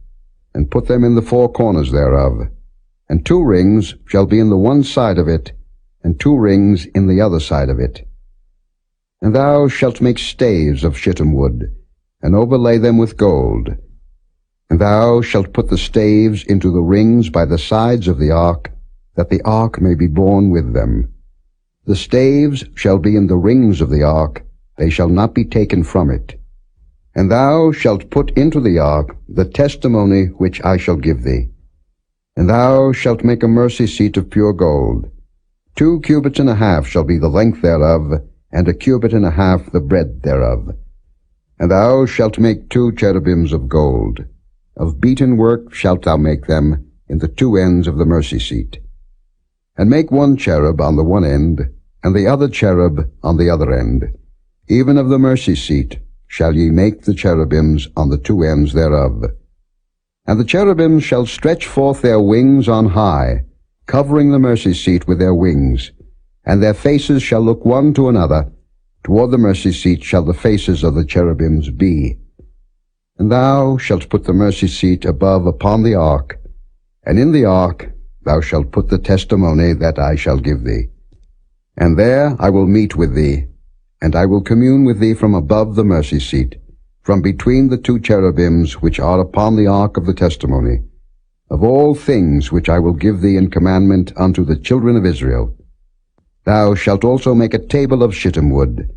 and put them in the 4 corners thereof. And 2 rings shall be in the one side of it, and 2 rings in the other side of it. And thou shalt make staves of shittim wood, and overlay them with gold. And thou shalt put the staves into the rings by the sides of the ark, that the ark may be borne with them. The staves shall be in the rings of the ark, they shall not be taken from it. And thou shalt put into the ark the testimony which I shall give thee. And thou shalt make a mercy seat of pure gold. 2 cubits and a half shall be the length thereof, and 1 cubit and a half the breadth thereof. And thou shalt make 2 cherubims of gold. Of beaten work shalt thou make them in the 2 ends of the mercy seat. And make 1 cherub on the one end, and the other cherub on the other end. Even of the mercy seat shall ye make the cherubims on the 2 ends thereof. And the cherubims shall stretch forth their wings on high, covering the mercy seat with their wings, and their faces shall look one to another. Toward the mercy seat shall the faces of the cherubims be. And thou shalt put the mercy seat above upon the ark, and in the ark thou shalt put the testimony that I shall give thee. And there I will meet with thee, and I will commune with thee from above the mercy seat, from between the 2 cherubims which are upon the ark of the testimony, of all things which I will give thee in commandment unto the children of Israel. Thou shalt also make a table of shittim wood.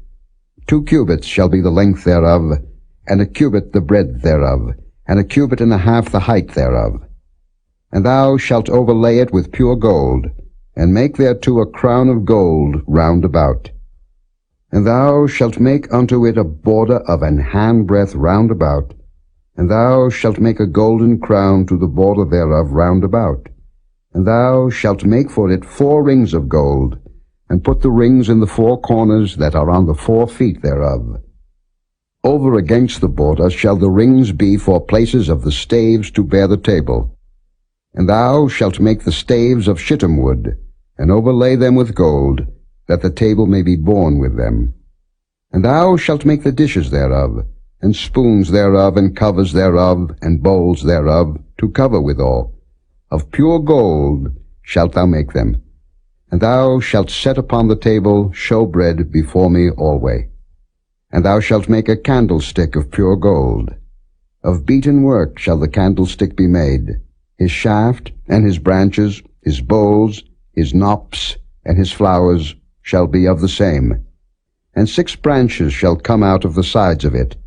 2 cubits shall be the length thereof, and a cubit the breadth thereof, and a cubit and a half the height thereof. And thou shalt overlay it with pure gold, and make thereto a crown of gold round about. And thou shalt make unto it a border of an handbreadth round about, and thou shalt make a golden crown to the border thereof round about. And thou shalt make for it 4 rings of gold, and put the rings in the 4 corners that are on the 4 feet thereof. Over against the border shall the rings be for places of the staves to bear the table. And thou shalt make the staves of shittim wood, and overlay them with gold, that the table may be borne with them. And thou shalt make the dishes thereof, and spoons thereof, and covers thereof, and bowls thereof, to cover withal. Of pure gold shalt thou make them. And thou shalt set upon the table showbread before me alway. And thou shalt make a candlestick of pure gold. Of beaten work shall the candlestick be made. His shaft, and his branches, his bowls, his knops, and his flowers shall be of the same. And 6 branches shall come out of the sides of it,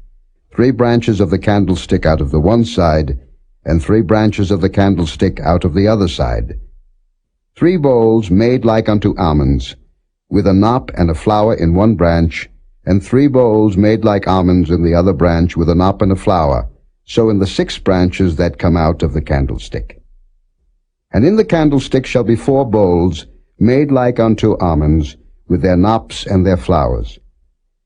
3 branches of the candlestick out of the one side, and 3 branches of the candlestick out of the other side. 3 bowls made like unto almonds, with a knop and a flower in one branch, and 3 bowls made like almonds in the other branch, with a knop and a flower, so in the 6 branches that come out of the candlestick. And in the candlestick shall be 4 bowls, made like unto almonds, with their knops and their flowers.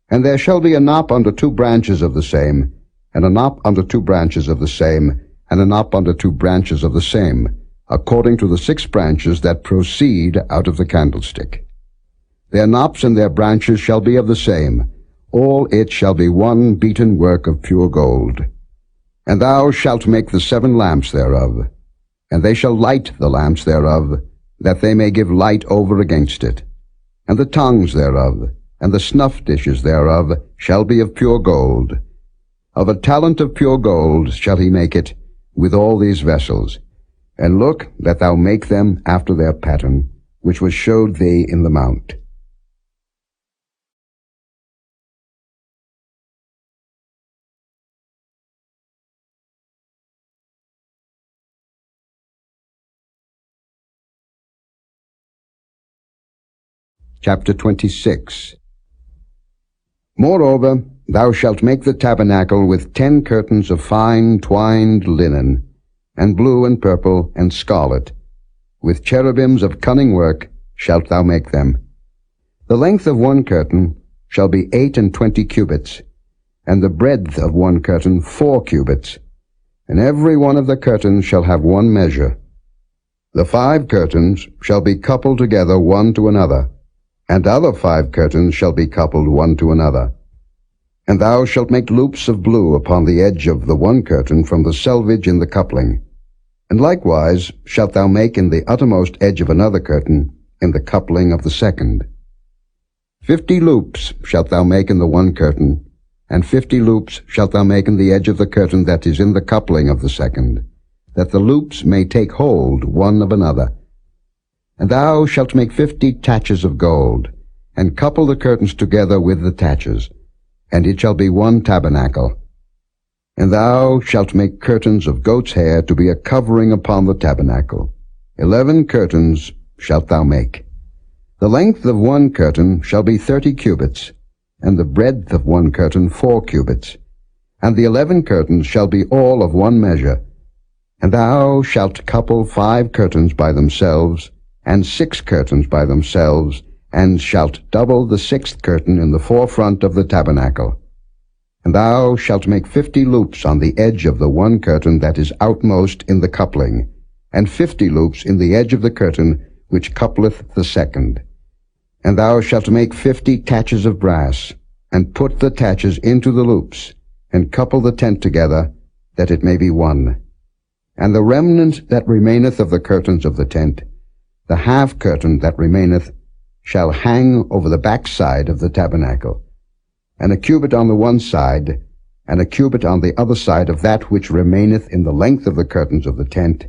And there shall be a knop under 2 branches of the same, and a knop under 2 branches of the same, and a knop under 2 branches of the same, according to the 6 branches that proceed out of the candlestick. Their knops and their branches shall be of the same. All it shall be one beaten work of pure gold. And thou shalt make the 7 lamps thereof, and they shall light the lamps thereof, that they may give light over against it. And the tongues thereof, and the snuff dishes thereof, shall be of pure gold. Of a talent of pure gold shall he make it, with all these vessels. And look that thou make them after their pattern, which was showed thee in the mount. Chapter 26. Moreover, thou shalt make the tabernacle with 10 curtains of fine twined linen, and blue and purple and scarlet. With cherubims of cunning work shalt thou make them. The length of one curtain shall be 28 cubits, and the breadth of one curtain 4 cubits, and every one of the curtains shall have one measure. The 5 curtains shall be coupled together one to another, and other 5 curtains shall be coupled one to another. And thou shalt make loops of blue upon the edge of the one curtain from the selvage in the coupling. And likewise shalt thou make in the uttermost edge of another curtain in the coupling of the second. 50 loops shalt thou make in the one curtain, and 50 loops shalt thou make in the edge of the curtain that is in the coupling of the second, that the loops may take hold one of another. And thou shalt make 50 taches of gold, and couple the curtains together with the taches, and it shall be one tabernacle. And thou shalt make curtains of goat's hair to be a covering upon the tabernacle. 11 curtains shalt thou make. The length of one curtain shall be 30 cubits, and the breadth of one curtain 4 cubits. And the 11 curtains shall be all of one measure. And thou shalt couple 5 curtains by themselves, and 6 curtains by themselves, and shalt double the 6th curtain in the forefront of the tabernacle. And thou shalt make 50 loops on the edge of the one curtain that is outmost in the coupling, and 50 loops in the edge of the curtain which coupleth the second. And thou shalt make 50 taches of brass, and put the taches into the loops, and couple the tent together, that it may be one. And the remnant that remaineth of the curtains of the tent, the half curtain that remaineth, shall hang over the backside of the tabernacle, and a cubit on the one side, and a cubit on the other side of that which remaineth in the length of the curtains of the tent.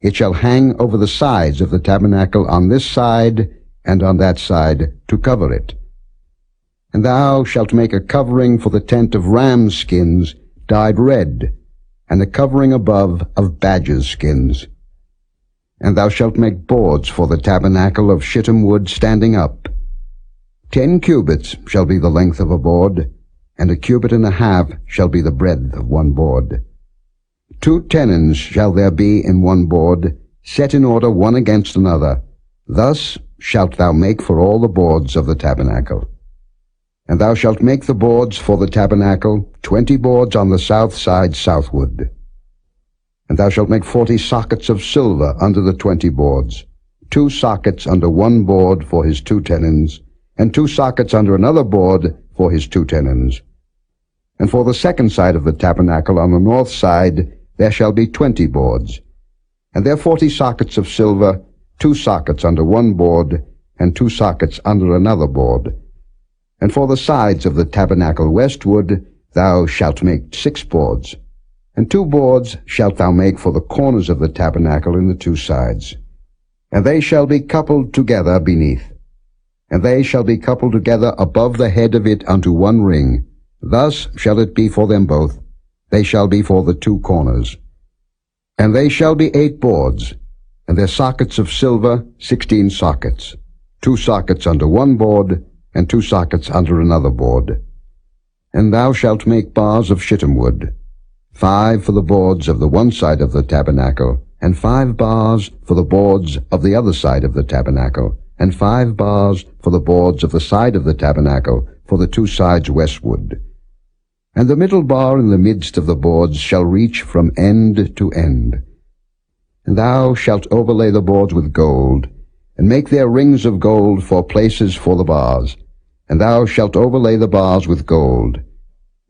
It shall hang over the sides of the tabernacle on this side and on that side to cover it. And thou shalt make a covering for the tent of rams' skins dyed red, and a covering above of badgers' skins. And thou shalt make boards for the tabernacle of shittim wood standing up. 10 cubits shall be the length of a board, and 1.5 cubits shall be the breadth of one board. 2 tenons shall there be in one board, set in order one against another. Thus shalt thou make for all the boards of the tabernacle. And thou shalt make the boards for the tabernacle, 20 boards on the south side southward. And thou shalt make 40 sockets of silver under the 20 boards, 2 sockets under one board for his 2 tenons, and 2 sockets under another board for his 2 tenons. And for the second side of the tabernacle on the north side there shall be 20 boards, and there 40 sockets of silver, 2 sockets under one board, and 2 sockets under another board. And for the sides of the tabernacle westward thou shalt make 6 boards, and 2 boards shalt thou make for the corners of the tabernacle in the 2 sides. And they shall be coupled together beneath, and they shall be coupled together above the head of it unto one ring. Thus shall it be for them both. They shall be for the 2 corners. And they shall be 8 boards, and their sockets of silver 16 sockets, 2 sockets under one board, and 2 sockets under another board. And thou shalt make bars of shittim wood, 5 for the boards of the one side of the tabernacle, and 5 bars for the boards of the other side of the tabernacle, and 5 bars for the boards of the side of the tabernacle for the 2 sides westward. And the middle bar in the midst of the boards shall reach from end to end. And thou shalt overlay the boards with gold, and make their rings of gold for places for the bars. And thou shalt overlay the bars with gold.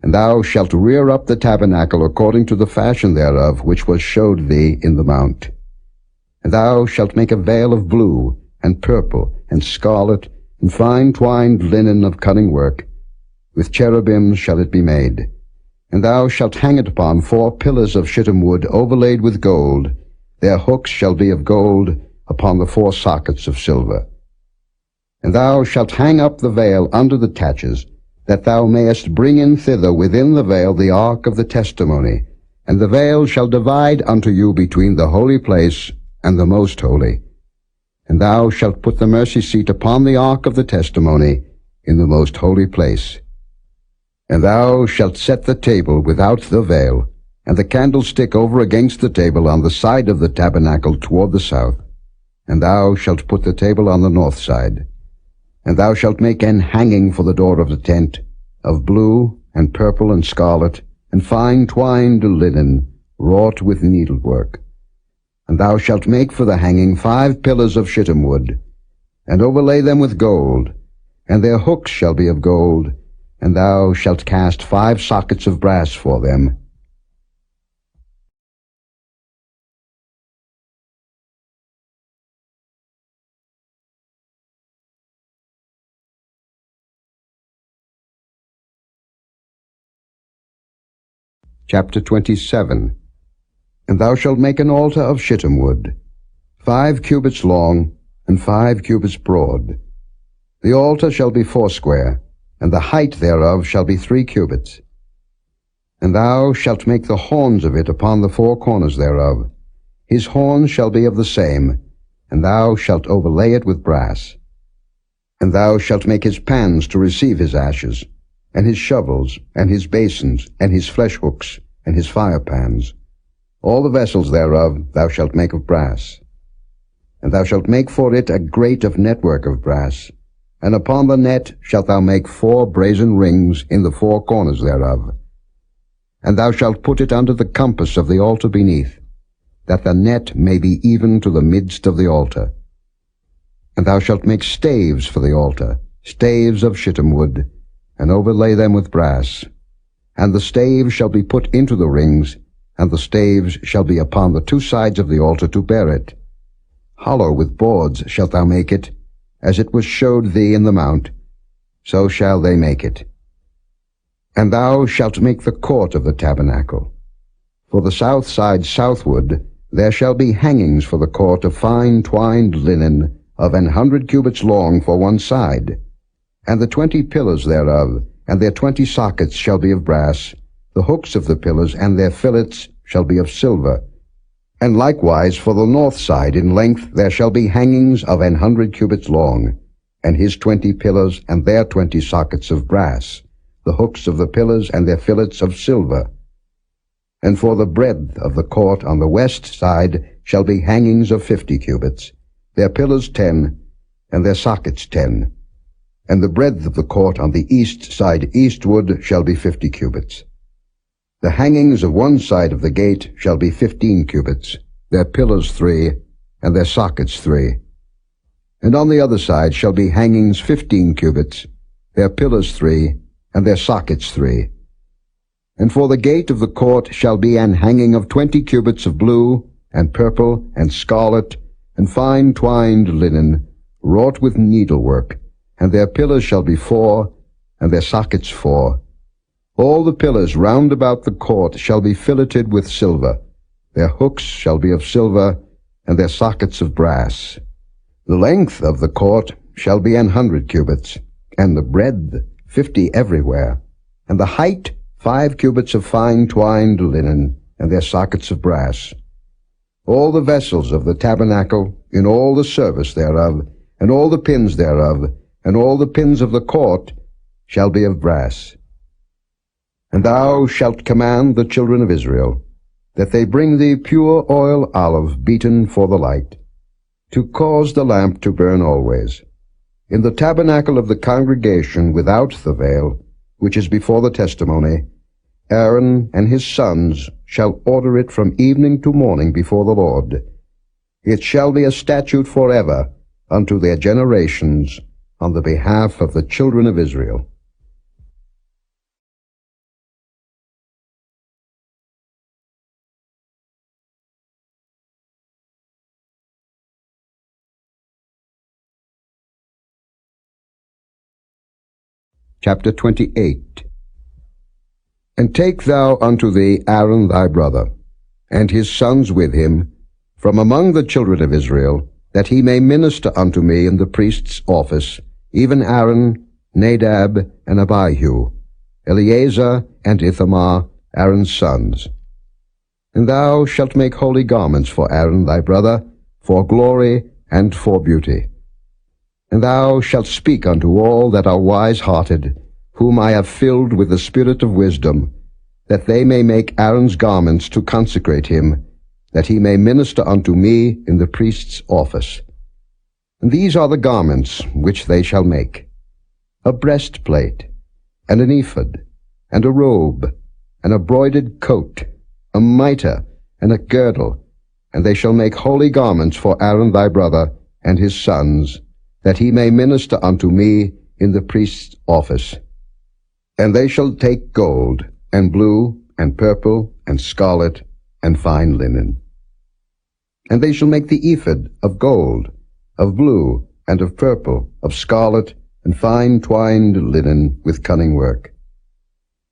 And thou shalt rear up the tabernacle according to the fashion thereof, which was showed thee in the mount. And thou shalt make a veil of blue, and purple, and scarlet, and fine twined linen of cunning work. With cherubims shall it be made. And thou shalt hang it upon 4 pillars of shittim wood overlaid with gold. Their hooks shall be of gold upon the 4 sockets of silver. And thou shalt hang up the veil under the taches, that thou mayest bring in thither within the veil the ark of the testimony. And the veil shall divide unto you between the holy place and the most holy. And thou shalt put the mercy seat upon the ark of the testimony in the most holy place. And thou shalt set the table without the veil, and the candlestick over against the table on the side of the tabernacle toward the south. And thou shalt put the table on the north side. And thou shalt make an hanging for the door of the tent, of blue, and purple, and scarlet, and fine twined linen, wrought with needlework. And thou shalt make for the hanging 5 pillars of shittim wood, and overlay them with gold, and their hooks shall be of gold, and thou shalt cast 5 sockets of brass for them. Chapter 27. And thou shalt make an altar of shittim wood, 5 cubits long, and 5 cubits broad. The altar shall be 4 square, and the height thereof shall be 3 cubits. And thou shalt make the horns of it upon the 4 corners thereof. His horns shall be of the same, and thou shalt overlay it with brass. And thou shalt make his pans to receive his ashes, and his shovels, and his basins, and his flesh hooks, and his fire pans. All the vessels thereof thou shalt make of brass. And thou shalt make for it a grate of network of brass, and upon the net shalt thou make 4 brazen rings in the 4 corners thereof. And thou shalt put it under the compass of the altar beneath, that the net may be even to the midst of the altar. And thou shalt make staves for the altar, staves of shittim wood, and overlay them with brass. And the staves shall be put into the rings, and the staves shall be upon the 2 sides of the altar to bear it. Hollow with boards shalt thou make it, as it was showed thee in the mount, so shall they make it. And thou shalt make the court of the tabernacle. For the south side southward there shall be hangings for the court of fine twined linen, of 100 cubits long for one side. And the 20 pillars thereof, and their 20 sockets shall be of brass. The hooks of the pillars and their fillets shall be of silver. And likewise for the north side in length there shall be hangings of 100 cubits long, and his 20 pillars and their 20 sockets of brass, the hooks of the pillars and their fillets of silver. And for the breadth of the court on the west side shall be hangings of 50 cubits, their pillars 10, and their sockets 10. And the breadth of the court on the east side eastward shall be 50 cubits. The hangings of one side of the gate shall be 15 cubits, their pillars 3, and their sockets 3. And on the other side shall be hangings 15 cubits, their pillars 3, and their sockets 3. And for the gate of the court shall be an hanging of 20 cubits of blue, and purple, and scarlet, and fine twined linen, wrought with needlework, and their pillars shall be 4, and their sockets 4. All the pillars round about the court shall be filleted with silver. Their hooks shall be of silver, and their sockets of brass. The length of the court shall be 100 cubits, and the breadth 50 everywhere, and the height 5 cubits of fine twined linen, and their sockets of brass. All the vessels of the tabernacle, in all the service thereof, and all the pins thereof, and all the pins of the court, shall be of brass. And thou shalt command the children of Israel, that they bring thee pure oil olive beaten for the light, to cause the lamp to burn always. In the tabernacle of the congregation without the veil, which is before the testimony, Aaron and his sons shall order it from evening to morning before the Lord. It shall be a statute forever unto their generations on the behalf of the children of Israel. Chapter 28. And take thou unto thee Aaron thy brother, and his sons with him, from among the children of Israel, that he may minister unto me in the priest's office, even Aaron, Nadab, and Abihu, Eleazar and Ithamar, Aaron's sons. And thou shalt make holy garments for Aaron thy brother, for glory and for beauty. And thou shalt speak unto all that are wise-hearted, whom I have filled with the spirit of wisdom, that they may make Aaron's garments to consecrate him, that he may minister unto me in the priest's office. And these are the garments which they shall make: a breastplate, and an ephod, and a robe, and a broidered coat, a mitre, and a girdle. And they shall make holy garments for Aaron thy brother and his sons, that he may minister unto me in the priest's office. And they shall take gold, and blue, and purple, and scarlet, and fine linen. And they shall make the ephod of gold, of blue, and of purple, of scarlet, and fine twined linen with cunning work.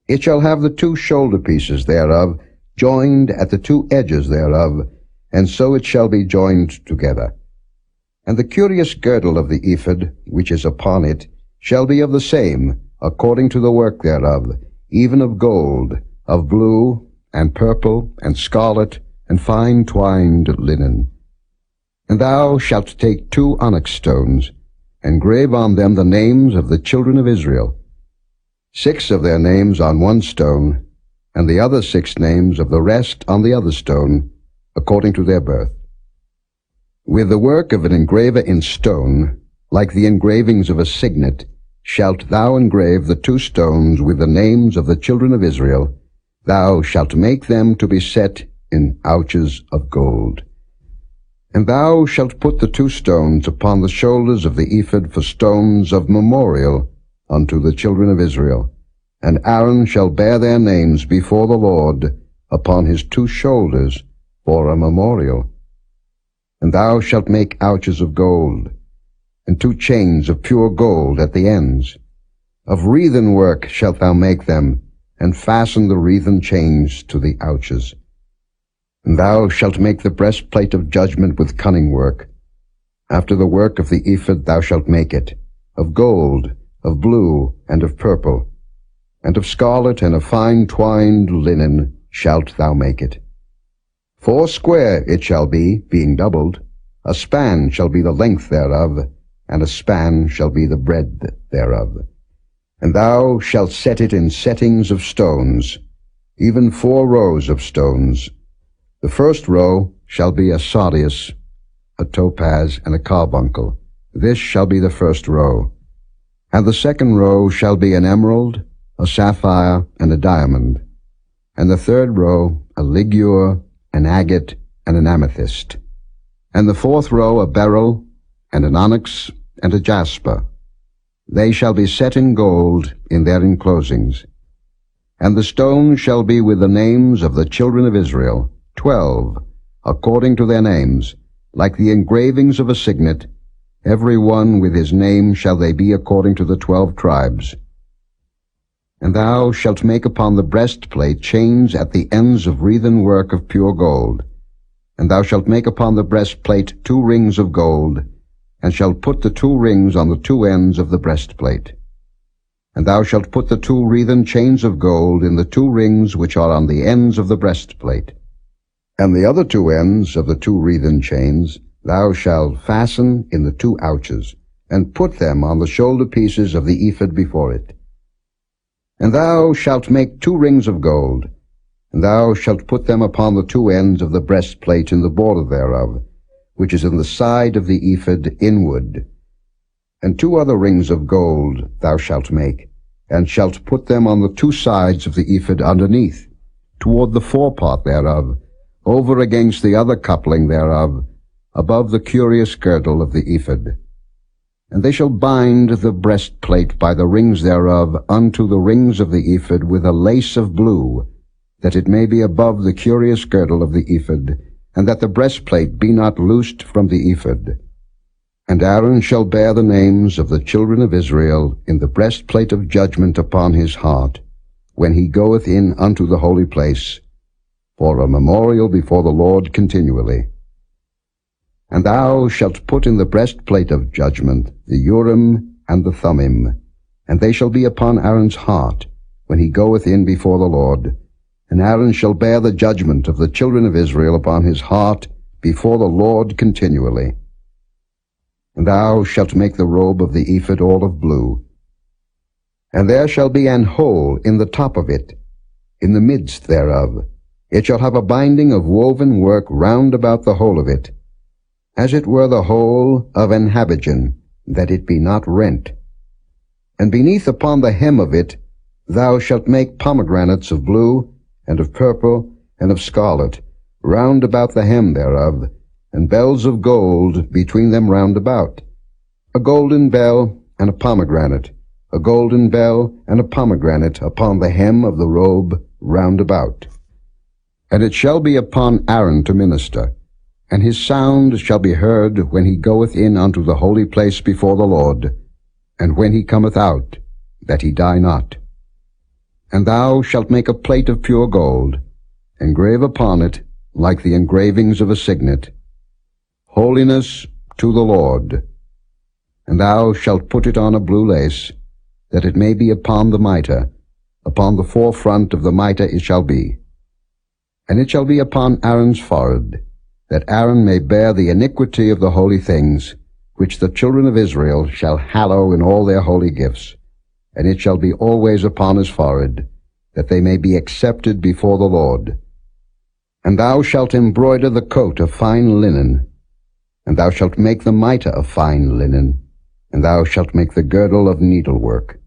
It shall have the 2 shoulder pieces thereof, joined at the 2 edges thereof, and so it shall be joined together. And the curious girdle of the ephod, which is upon it, shall be of the same, according to the work thereof, even of gold, of blue, and purple, and scarlet, and fine twined linen. And thou shalt take 2 onyx stones, and grave on them the names of the children of Israel, 6 of their names on one stone, and the other 6 names of the rest on the other stone, according to their birth. With the work of an engraver in stone, like the engravings of a signet, shalt thou engrave the 2 stones with the names of the children of Israel. Thou shalt make them to be set in ouches of gold. And thou shalt put the 2 stones upon the shoulders of the ephod for stones of memorial unto the children of Israel. And Aaron shall bear their names before the Lord upon his 2 shoulders for a memorial. And thou shalt make ouches of gold, and 2 chains of pure gold at the ends. Of wreathen work shalt thou make them, and fasten the wreathen chains to the ouches. And thou shalt make the breastplate of judgment with cunning work. After the work of the ephod thou shalt make it, of gold, of blue, and of purple, and of scarlet, and of fine twined linen shalt thou make it. 4 it shall be, being doubled. A span shall be the length thereof, and a span shall be the breadth thereof. And thou shalt set it in settings of stones, even 4 rows of stones. The first row shall be a sardius, a topaz, and a carbuncle. This shall be the first row. And the second row shall be an emerald, a sapphire, and a diamond. And the third row a ligure, an agate, and an amethyst. And the fourth row a beryl, and an onyx, and a jasper. They shall be set in gold in their enclosings. And the stones shall be with the names of the children of Israel, 12, according to their names, like the engravings of a signet. Every one with his name shall they be according to the 12 tribes. And thou shalt make upon the breastplate chains at the ends of wreathen work of pure gold. And thou shalt make upon the breastplate 2 rings of gold, and shalt put the 2 rings on the 2 ends of the breastplate. And thou shalt put the 2 wreathen chains of gold in the 2 rings which are on the ends of the breastplate. And the other 2 ends of the 2 wreathen chains thou shalt fasten in the 2 ouches, and put them on the shoulder pieces of the ephod before it. And thou shalt make 2 rings of gold, and thou shalt put them upon the 2 ends of the breastplate in the border thereof, which is in the side of the ephod inward. And 2 other rings of gold thou shalt make, and shalt put them on the 2 sides of the ephod underneath, toward the forepart thereof, over against the other coupling thereof, above the curious girdle of the ephod. And they shall bind the breastplate by the rings thereof unto the rings of the ephod with a lace of blue, that it may be above the curious girdle of the ephod, and that the breastplate be not loosed from the ephod. And Aaron shall bear the names of the children of Israel in the breastplate of judgment upon his heart, when he goeth in unto the holy place, for a memorial before the Lord continually. And thou shalt put in the breastplate of judgment the Urim and the Thummim, and they shall be upon Aaron's heart, when he goeth in before the Lord. And Aaron shall bear the judgment of the children of Israel upon his heart before the Lord continually. And thou shalt make the robe of the ephod all of blue. And there shall be an hole in the top of it, in the midst thereof. It shall have a binding of woven work round about the whole of it, as it were the hole of an habergeon, that it be not rent. And beneath upon the hem of it thou shalt make pomegranates of blue, and of purple, and of scarlet, round about the hem thereof, and bells of gold between them round about. A golden bell and a pomegranate, a golden bell and a pomegranate upon the hem of the robe round about. And it shall be upon Aaron to minister, and his sound shall be heard when he goeth in unto the holy place before the Lord, and when he cometh out, that he die not. And thou shalt make a plate of pure gold, engrave upon it, like the engravings of a signet, Holiness to the Lord. And thou shalt put it on a blue lace, that it may be upon the mitre, upon the forefront of the mitre it shall be. And it shall be upon Aaron's forehead, that Aaron may bear the iniquity of the holy things, which the children of Israel shall hallow in all their holy gifts. And it shall be always upon his forehead, that they may be accepted before the Lord. And thou shalt embroider the coat of fine linen, and thou shalt make the mitre of fine linen, and thou shalt make the girdle of needlework.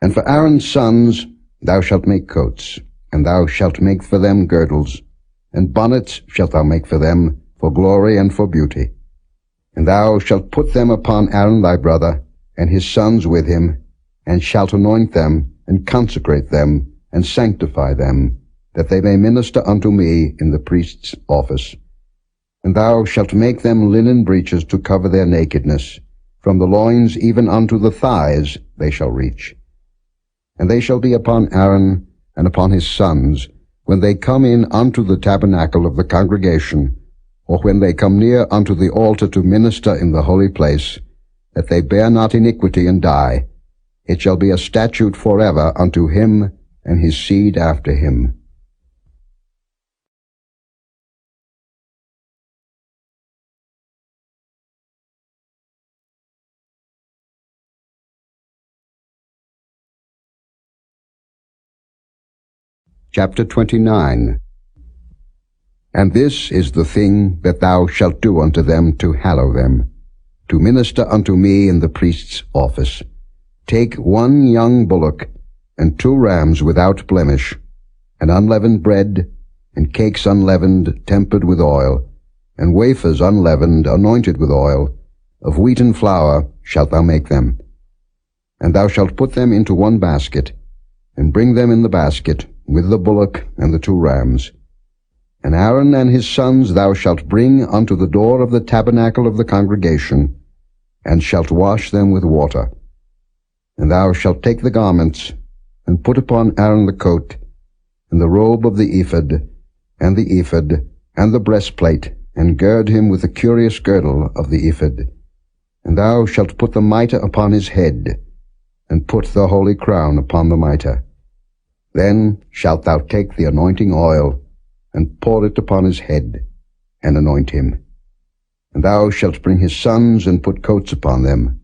And for Aaron's sons thou shalt make coats, and thou shalt make for them girdles, and bonnets shalt thou make for them, for glory and for beauty. And thou shalt put them upon Aaron thy brother, and his sons with him, and shalt anoint them, and consecrate them, and sanctify them, that they may minister unto me in the priest's office. And thou shalt make them linen breeches to cover their nakedness. From the loins even unto the thighs they shall reach. And they shall be upon Aaron and upon his sons, when they come in unto the tabernacle of the congregation, or when they come near unto the altar to minister in the holy place, that they bear not iniquity and die. It shall be a statute forever unto him and his seed after him. Chapter 29. And this is the thing that thou shalt do unto them to hallow them, to minister unto me in the priest's office. Take 1 young bullock, and 2 rams without blemish, and unleavened bread, and cakes unleavened, tempered with oil, and wafers unleavened, anointed with oil. Of wheaten flour shalt thou make them. And thou shalt put them into 1 basket, and bring them in the basket, with the bullock and the 2 rams. And Aaron and his sons thou shalt bring unto the door of the tabernacle of the congregation, and shalt wash them with water. And thou shalt take the garments, and put upon Aaron the coat, and the robe of the ephod, and the ephod, and the breastplate, and gird him with the curious girdle of the ephod. And thou shalt put the mitre upon his head, and put the holy crown upon the mitre. Then shalt thou take the anointing oil, and pour it upon his head, and anoint him. And thou shalt bring his sons, and put coats upon them.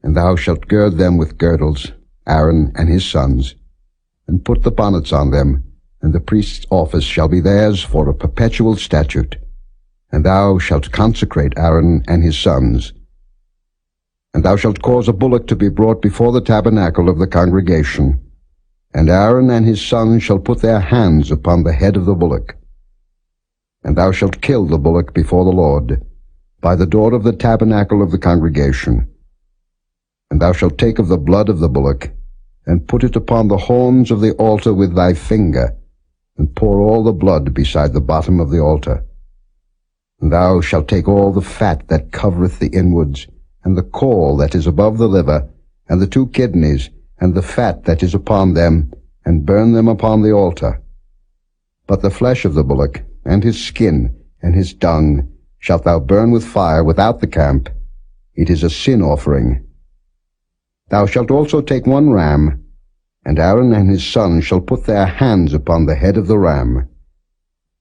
And thou shalt gird them with girdles, Aaron and his sons, and put the bonnets on them, and the priest's office shall be theirs for a perpetual statute. And thou shalt consecrate Aaron and his sons. And thou shalt cause a bullock to be brought before the tabernacle of the congregation, and Aaron and his sons shall put their hands upon the head of the bullock. And thou shalt kill the bullock before the Lord, by the door of the tabernacle of the congregation. And thou shalt take of the blood of the bullock, and put it upon the horns of the altar with thy finger, and pour all the blood beside the bottom of the altar. And thou shalt take all the fat that covereth the inwards, and the caul that is above the liver, and the 2 kidneys, and the fat that is upon them, and burn them upon the altar. But the flesh of the bullock, and his skin, and his dung, shalt thou burn with fire without the camp. It is a sin offering. Thou shalt also take 1 ram, and Aaron and his sons shall put their hands upon the head of the ram.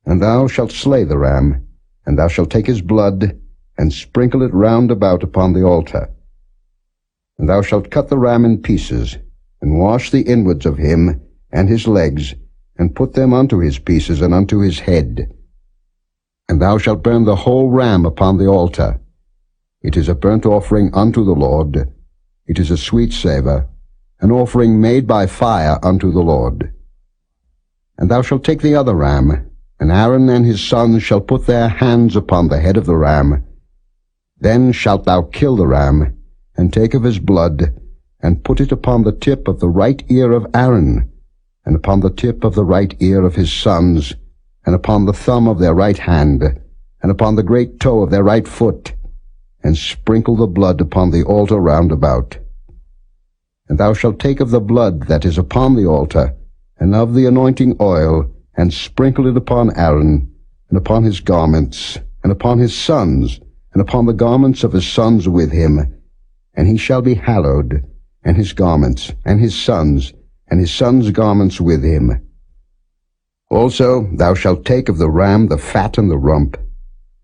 And thou shalt slay the ram, and thou shalt take his blood, and sprinkle it round about upon the altar. And thou shalt cut the ram in pieces, and wash the inwards of him, and his legs, and put them unto his pieces, and unto his head. And thou shalt burn the whole ram upon the altar. It is a burnt offering unto the Lord. It is a sweet savour, an offering made by fire unto the Lord. And thou shalt take the other ram, and Aaron and his sons shall put their hands upon the head of the ram. Then shalt thou kill the ram, and take of his blood, and put it upon the tip of the right ear of Aaron, and upon the tip of the right ear of his sons, and upon the thumb of their right hand, and upon the great toe of their right foot, and sprinkle the blood upon the altar round about. And thou shalt take of the blood that is upon the altar, and of the anointing oil, and sprinkle it upon Aaron, and upon his garments, and upon his sons, and upon the garments of his sons with him, and he shall be hallowed, and his garments, and his sons' garments with him. Also thou shalt take of the ram the fat and the rump,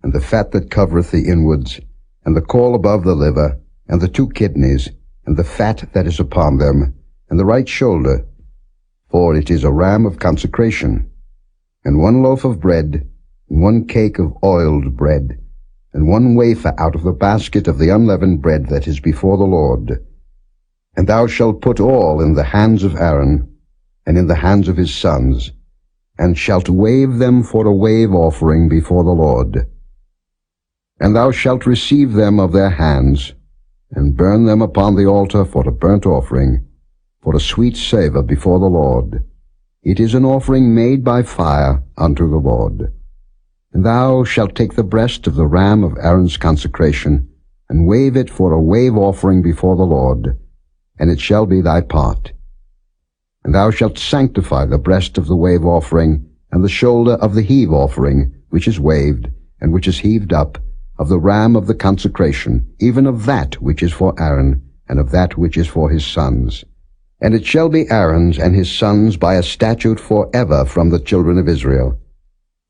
and the fat that covereth the inwards, and the caul above the liver, and the 2 kidneys, and the fat that is upon them, and the right shoulder, for it is a ram of consecration, and 1 loaf of bread, and 1 cake of oiled bread, and 1 wafer out of the basket of the unleavened bread that is before the Lord. And thou shalt put all in the hands of Aaron, and in the hands of his sons, and shalt wave them for a wave offering before the Lord. And thou shalt receive them of their hands, and burn them upon the altar for a burnt offering, for a sweet savour before the Lord. It is an offering made by fire unto the Lord. And thou shalt take the breast of the ram of Aaron's consecration, and wave it for a wave offering before the Lord, and it shall be thy part. And thou shalt sanctify the breast of the wave offering, and the shoulder of the heave offering, which is waved, and which is heaved up, of the ram of the consecration, even of that which is for Aaron, and of that which is for his sons. And it shall be Aaron's and his sons by a statute forever from the children of Israel.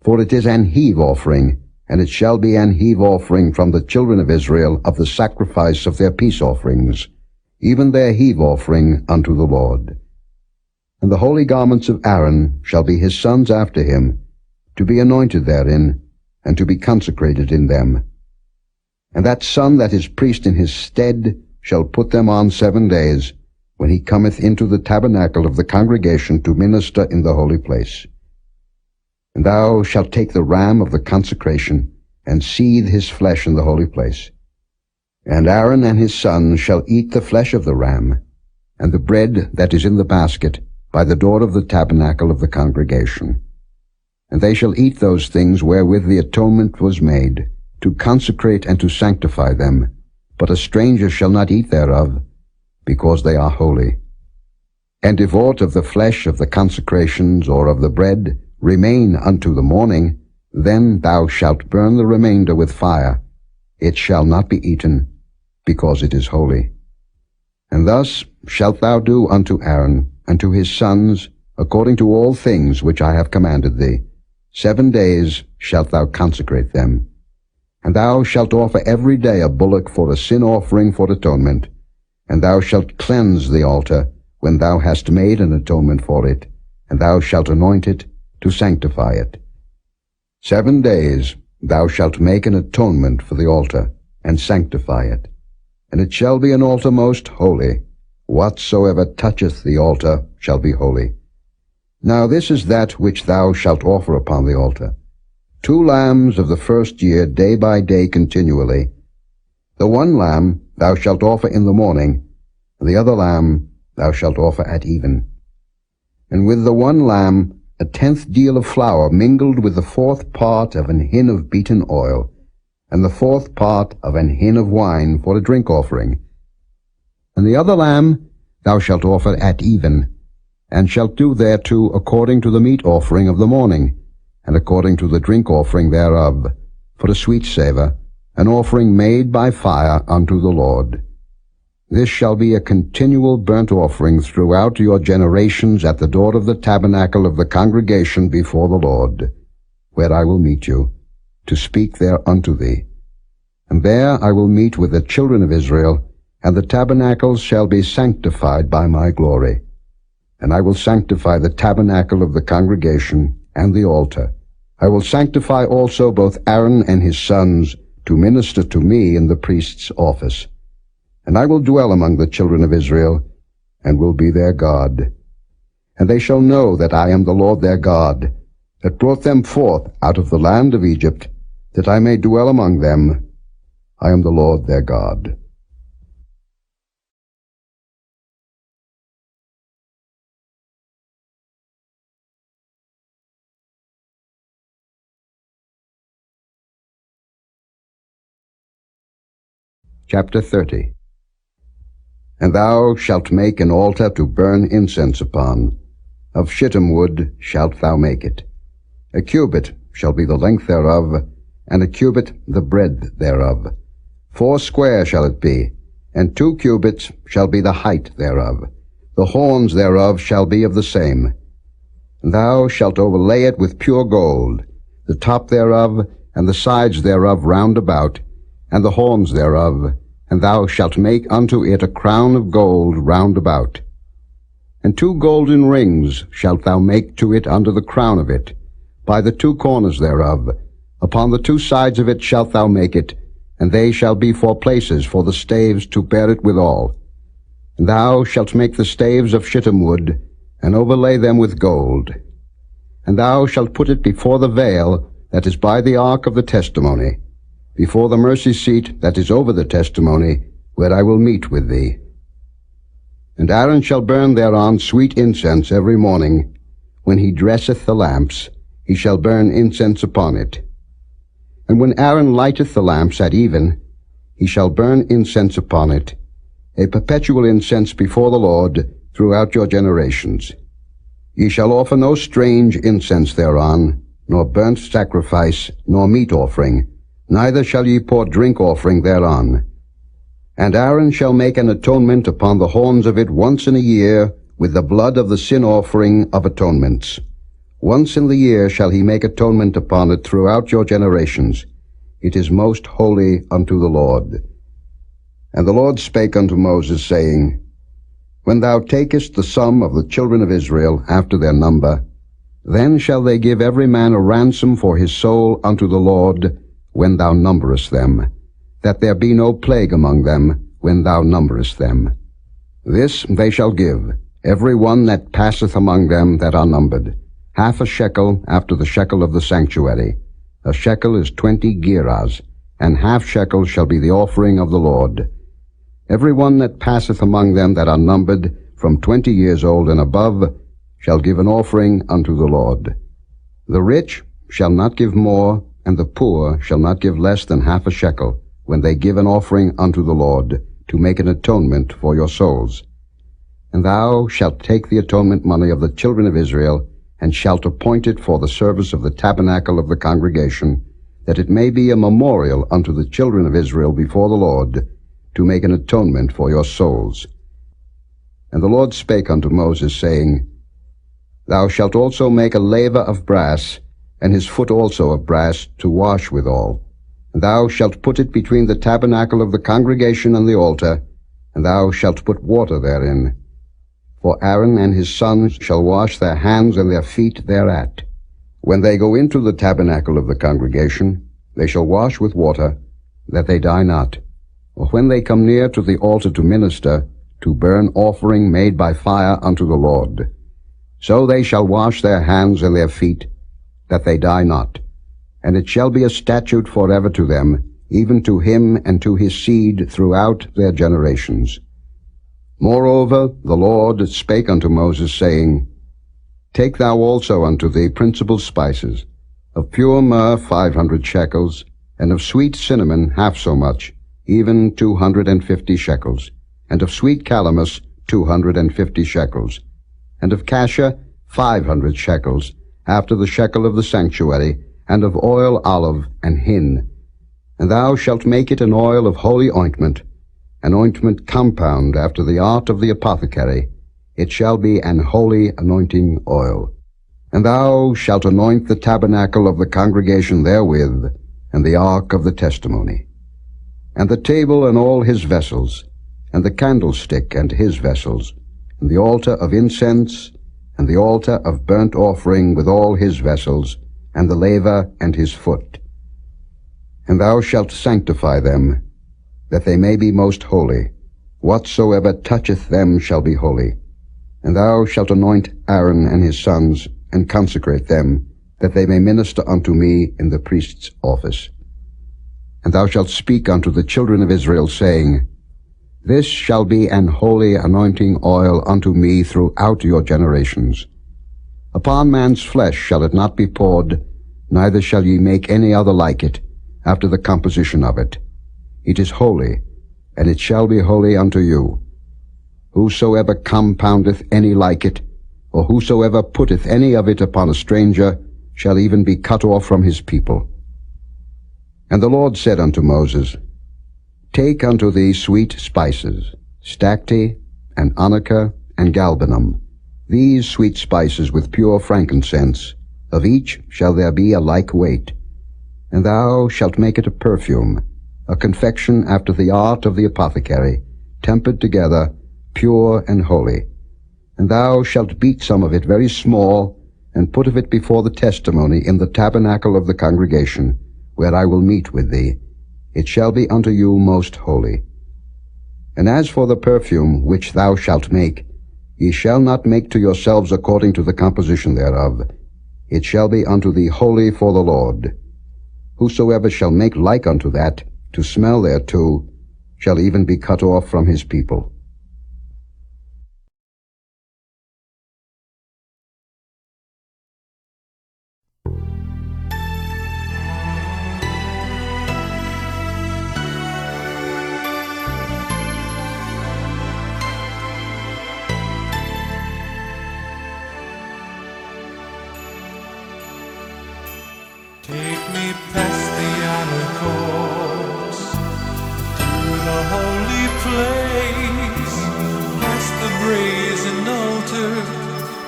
For it is an heave offering, and it shall be an heave offering from the children of Israel of the sacrifice of their peace offerings, even their heave offering unto the Lord. And the holy garments of Aaron shall be his sons after him, to be anointed therein, and to be consecrated in them. And that son that is priest in his stead shall put them on 7 days, when he cometh into the tabernacle of the congregation to minister in the holy place. And thou shalt take the ram of the consecration, and seethe his flesh in the holy place. And Aaron and his sons shall eat the flesh of the ram, and the bread that is in the basket, by the door of the tabernacle of the congregation. And they shall eat those things wherewith the atonement was made, to consecrate and to sanctify them, but a stranger shall not eat thereof, because they are holy. And if aught of the flesh of the consecrations or of the bread remain unto the morning, then thou shalt burn the remainder with fire. It shall not be eaten, because it is holy. And thus shalt thou do unto Aaron and to his sons, according to all things which I have commanded thee. 7 days shalt thou consecrate them. And thou shalt offer every day a bullock for a sin offering for atonement. And thou shalt cleanse the altar when thou hast made an atonement for it, and thou shalt anoint it to sanctify it. 7 days thou shalt make an atonement for the altar, and sanctify it. And it shall be an altar most holy. Whatsoever toucheth the altar shall be holy. Now this is that which thou shalt offer upon the altar: 2 lambs of the first year, day by day continually. The one lamb thou shalt offer in the morning, and the other lamb thou shalt offer at even. And with the one lamb 1/10 deal of flour mingled with the 4th part of an hin of beaten oil, and the 4th part of an hin of wine for a drink offering. And the other lamb thou shalt offer at even, and shalt do thereto according to the meat offering of the morning, and according to the drink offering thereof, for a sweet savour, an offering made by fire unto the Lord. This shall be a continual burnt offering throughout your generations at the door of the tabernacle of the congregation before the Lord, where I will meet you, to speak there unto thee. And there I will meet with the children of Israel, and the tabernacle shall be sanctified by my glory. And I will sanctify the tabernacle of the congregation and the altar. I will sanctify also both Aaron and his sons to minister to me in the priest's office. And I will dwell among the children of Israel, and will be their God. And they shall know that I am the Lord their God, that brought them forth out of the land of Egypt, that I may dwell among them. I am the Lord their God. Chapter 30. And thou shalt make an altar to burn incense upon. Of shittim wood shalt thou make it. 1 cubit shall be the length thereof, and 1 cubit the breadth thereof. 4 square shall it be, and 2 cubits shall be the height thereof. The horns thereof shall be of the same. And thou shalt overlay it with pure gold, the top thereof, and the sides thereof round about, and the horns thereof, and thou shalt make unto it a crown of gold round about. And 2 golden rings shalt thou make to it under the crown of it, by the 2 corners thereof. Upon the 2 sides of it shalt thou make it, and they shall be for places for the staves to bear it withal. And thou shalt make the staves of shittim wood, and overlay them with gold. And thou shalt put it before the veil that is by the ark of the testimony, before the mercy seat that is over the testimony, where I will meet with thee. And Aaron shall burn thereon sweet incense every morning. When he dresseth the lamps, he shall burn incense upon it. And when Aaron lighteth the lamps at even, he shall burn incense upon it, a perpetual incense before the Lord throughout your generations. Ye shall offer no strange incense thereon, nor burnt sacrifice, nor meat offering, neither shall ye pour drink offering thereon. And Aaron shall make an atonement upon the horns of it once in a year, with the blood of the sin offering of atonements. Once in the year shall he make atonement upon it throughout your generations. It is most holy unto the Lord. And the Lord spake unto Moses, saying, When thou takest the sum of the children of Israel after their number, then shall they give every man a ransom for his soul unto the Lord, when thou numberest them, that there be no plague among them when thou numberest them. This they shall give, every one that passeth among them that are numbered, half a shekel after the shekel of the sanctuary. A shekel is 20 gerahs, and half shekel shall be the offering of the Lord. Every one that passeth among them that are numbered, from 20 years old and above, shall give an offering unto the Lord. The rich shall not give more, and the poor shall not give less than half a shekel, when they give an offering unto the Lord, to make an atonement for your souls. And thou shalt take the atonement money of the children of Israel, and shalt appoint it for the service of the tabernacle of the congregation, that it may be a memorial unto the children of Israel before the Lord, to make an atonement for your souls. And the Lord spake unto Moses, saying, Thou shalt also make a laver of brass, and his foot also of brass, to wash withal. And thou shalt put it between the tabernacle of the congregation and the altar, and thou shalt put water therein. For Aaron and his sons shall wash their hands and their feet thereat. When they go into the tabernacle of the congregation, they shall wash with water, that they die not. Or when they come near to the altar to minister, to burn offering made by fire unto the Lord. So they shall wash their hands and their feet, that they die not. And it shall be a statute forever to them, even to him and to his seed throughout their generations. Moreover, the Lord spake unto Moses, saying, Take thou also unto thee principal spices, of pure myrrh 500 shekels, and of sweet cinnamon half so much, even 250 shekels, and of sweet calamus 250 shekels, and of cassia 500 shekels, after the shekel of the sanctuary, and of oil olive and hin. And thou shalt make it an oil of holy ointment, an ointment compound after the art of the apothecary. It shall be an holy anointing oil. And thou shalt anoint the tabernacle of the congregation therewith, and the ark of the testimony, and the table and all his vessels, and the candlestick and his vessels, and the altar of incense, and the altar of burnt offering with all his vessels, and the laver and his foot. And thou shalt sanctify them, that they may be most holy. Whatsoever toucheth them shall be holy. And thou shalt anoint Aaron and his sons, and consecrate them, that they may minister unto me in the priest's office. And thou shalt speak unto the children of Israel, saying, This shall be an holy anointing oil unto me throughout your generations. Upon man's flesh shall it not be poured, neither shall ye make any other like it, after the composition of it. It is holy, and it shall be holy unto you. Whosoever compoundeth any like it, or whosoever putteth any of it upon a stranger, shall even be cut off from his people. And the Lord said unto Moses, Take unto thee sweet spices, stacte, and onycha, and galbanum, these sweet spices with pure frankincense, of each shall there be a like weight. And thou shalt make it a perfume, a confection after the art of the apothecary, tempered together, pure and holy. And thou shalt beat some of it very small, and put of it before the testimony in the tabernacle of the congregation, where I will meet with thee. It shall be unto you most holy. And as for the perfume which thou shalt make, ye shall not make to yourselves according to the composition thereof. It shall be unto thee holy for the Lord. Whosoever shall make like unto that, to smell thereto, shall even be cut off from his people. Take me past the outer courts, through the holy place, past the brazen altar.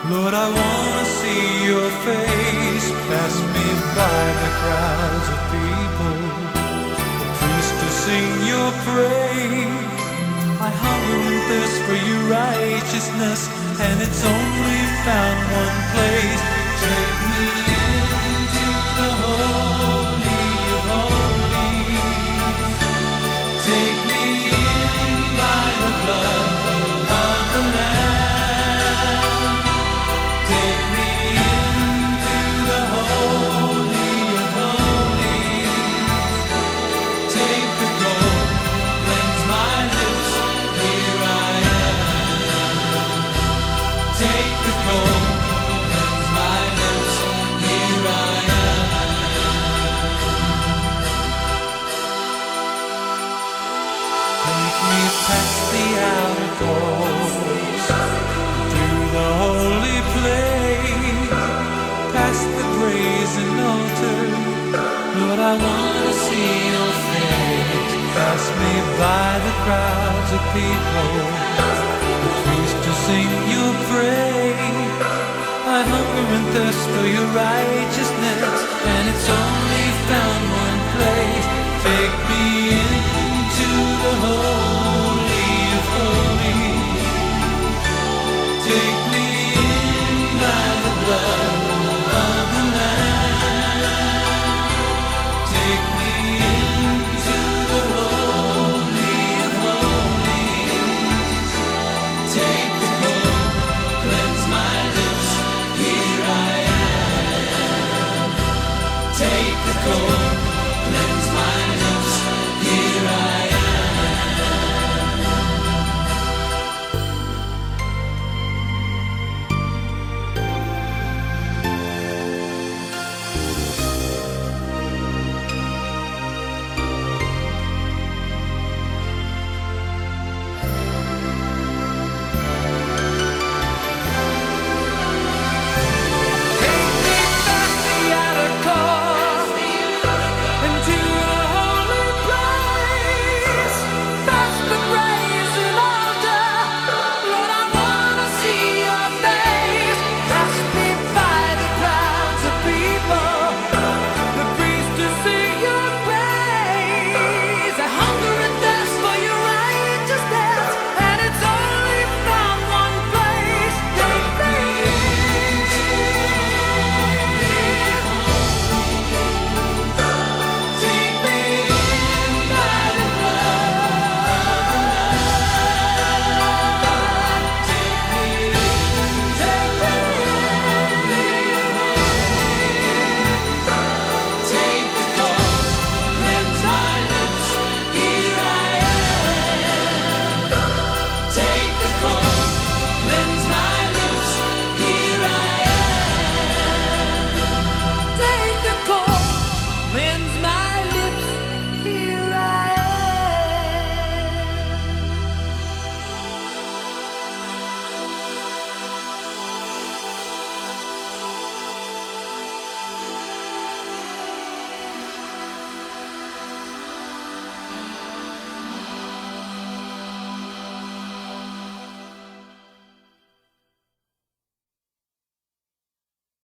Lord, I want to see your face. Pass me by the crowds of people, the priest to sing your praise. I hunger and thirst for your righteousness, and it's only found one place. Take me into the holy of holies. Take me in by the blood of the Lamb. Take me into the holy of holies. Take the gold, cleanse my lips, here I am. Take the gold, cleanse my lips, here I am. Take me past the outer courts, through the holy place, past the brazen altar. Lord, I want to see your face. Pass me by the crowds of people, the priest to sing your praise. I hunger and thirst for your righteousness, and it's only found one place. Take me into the holy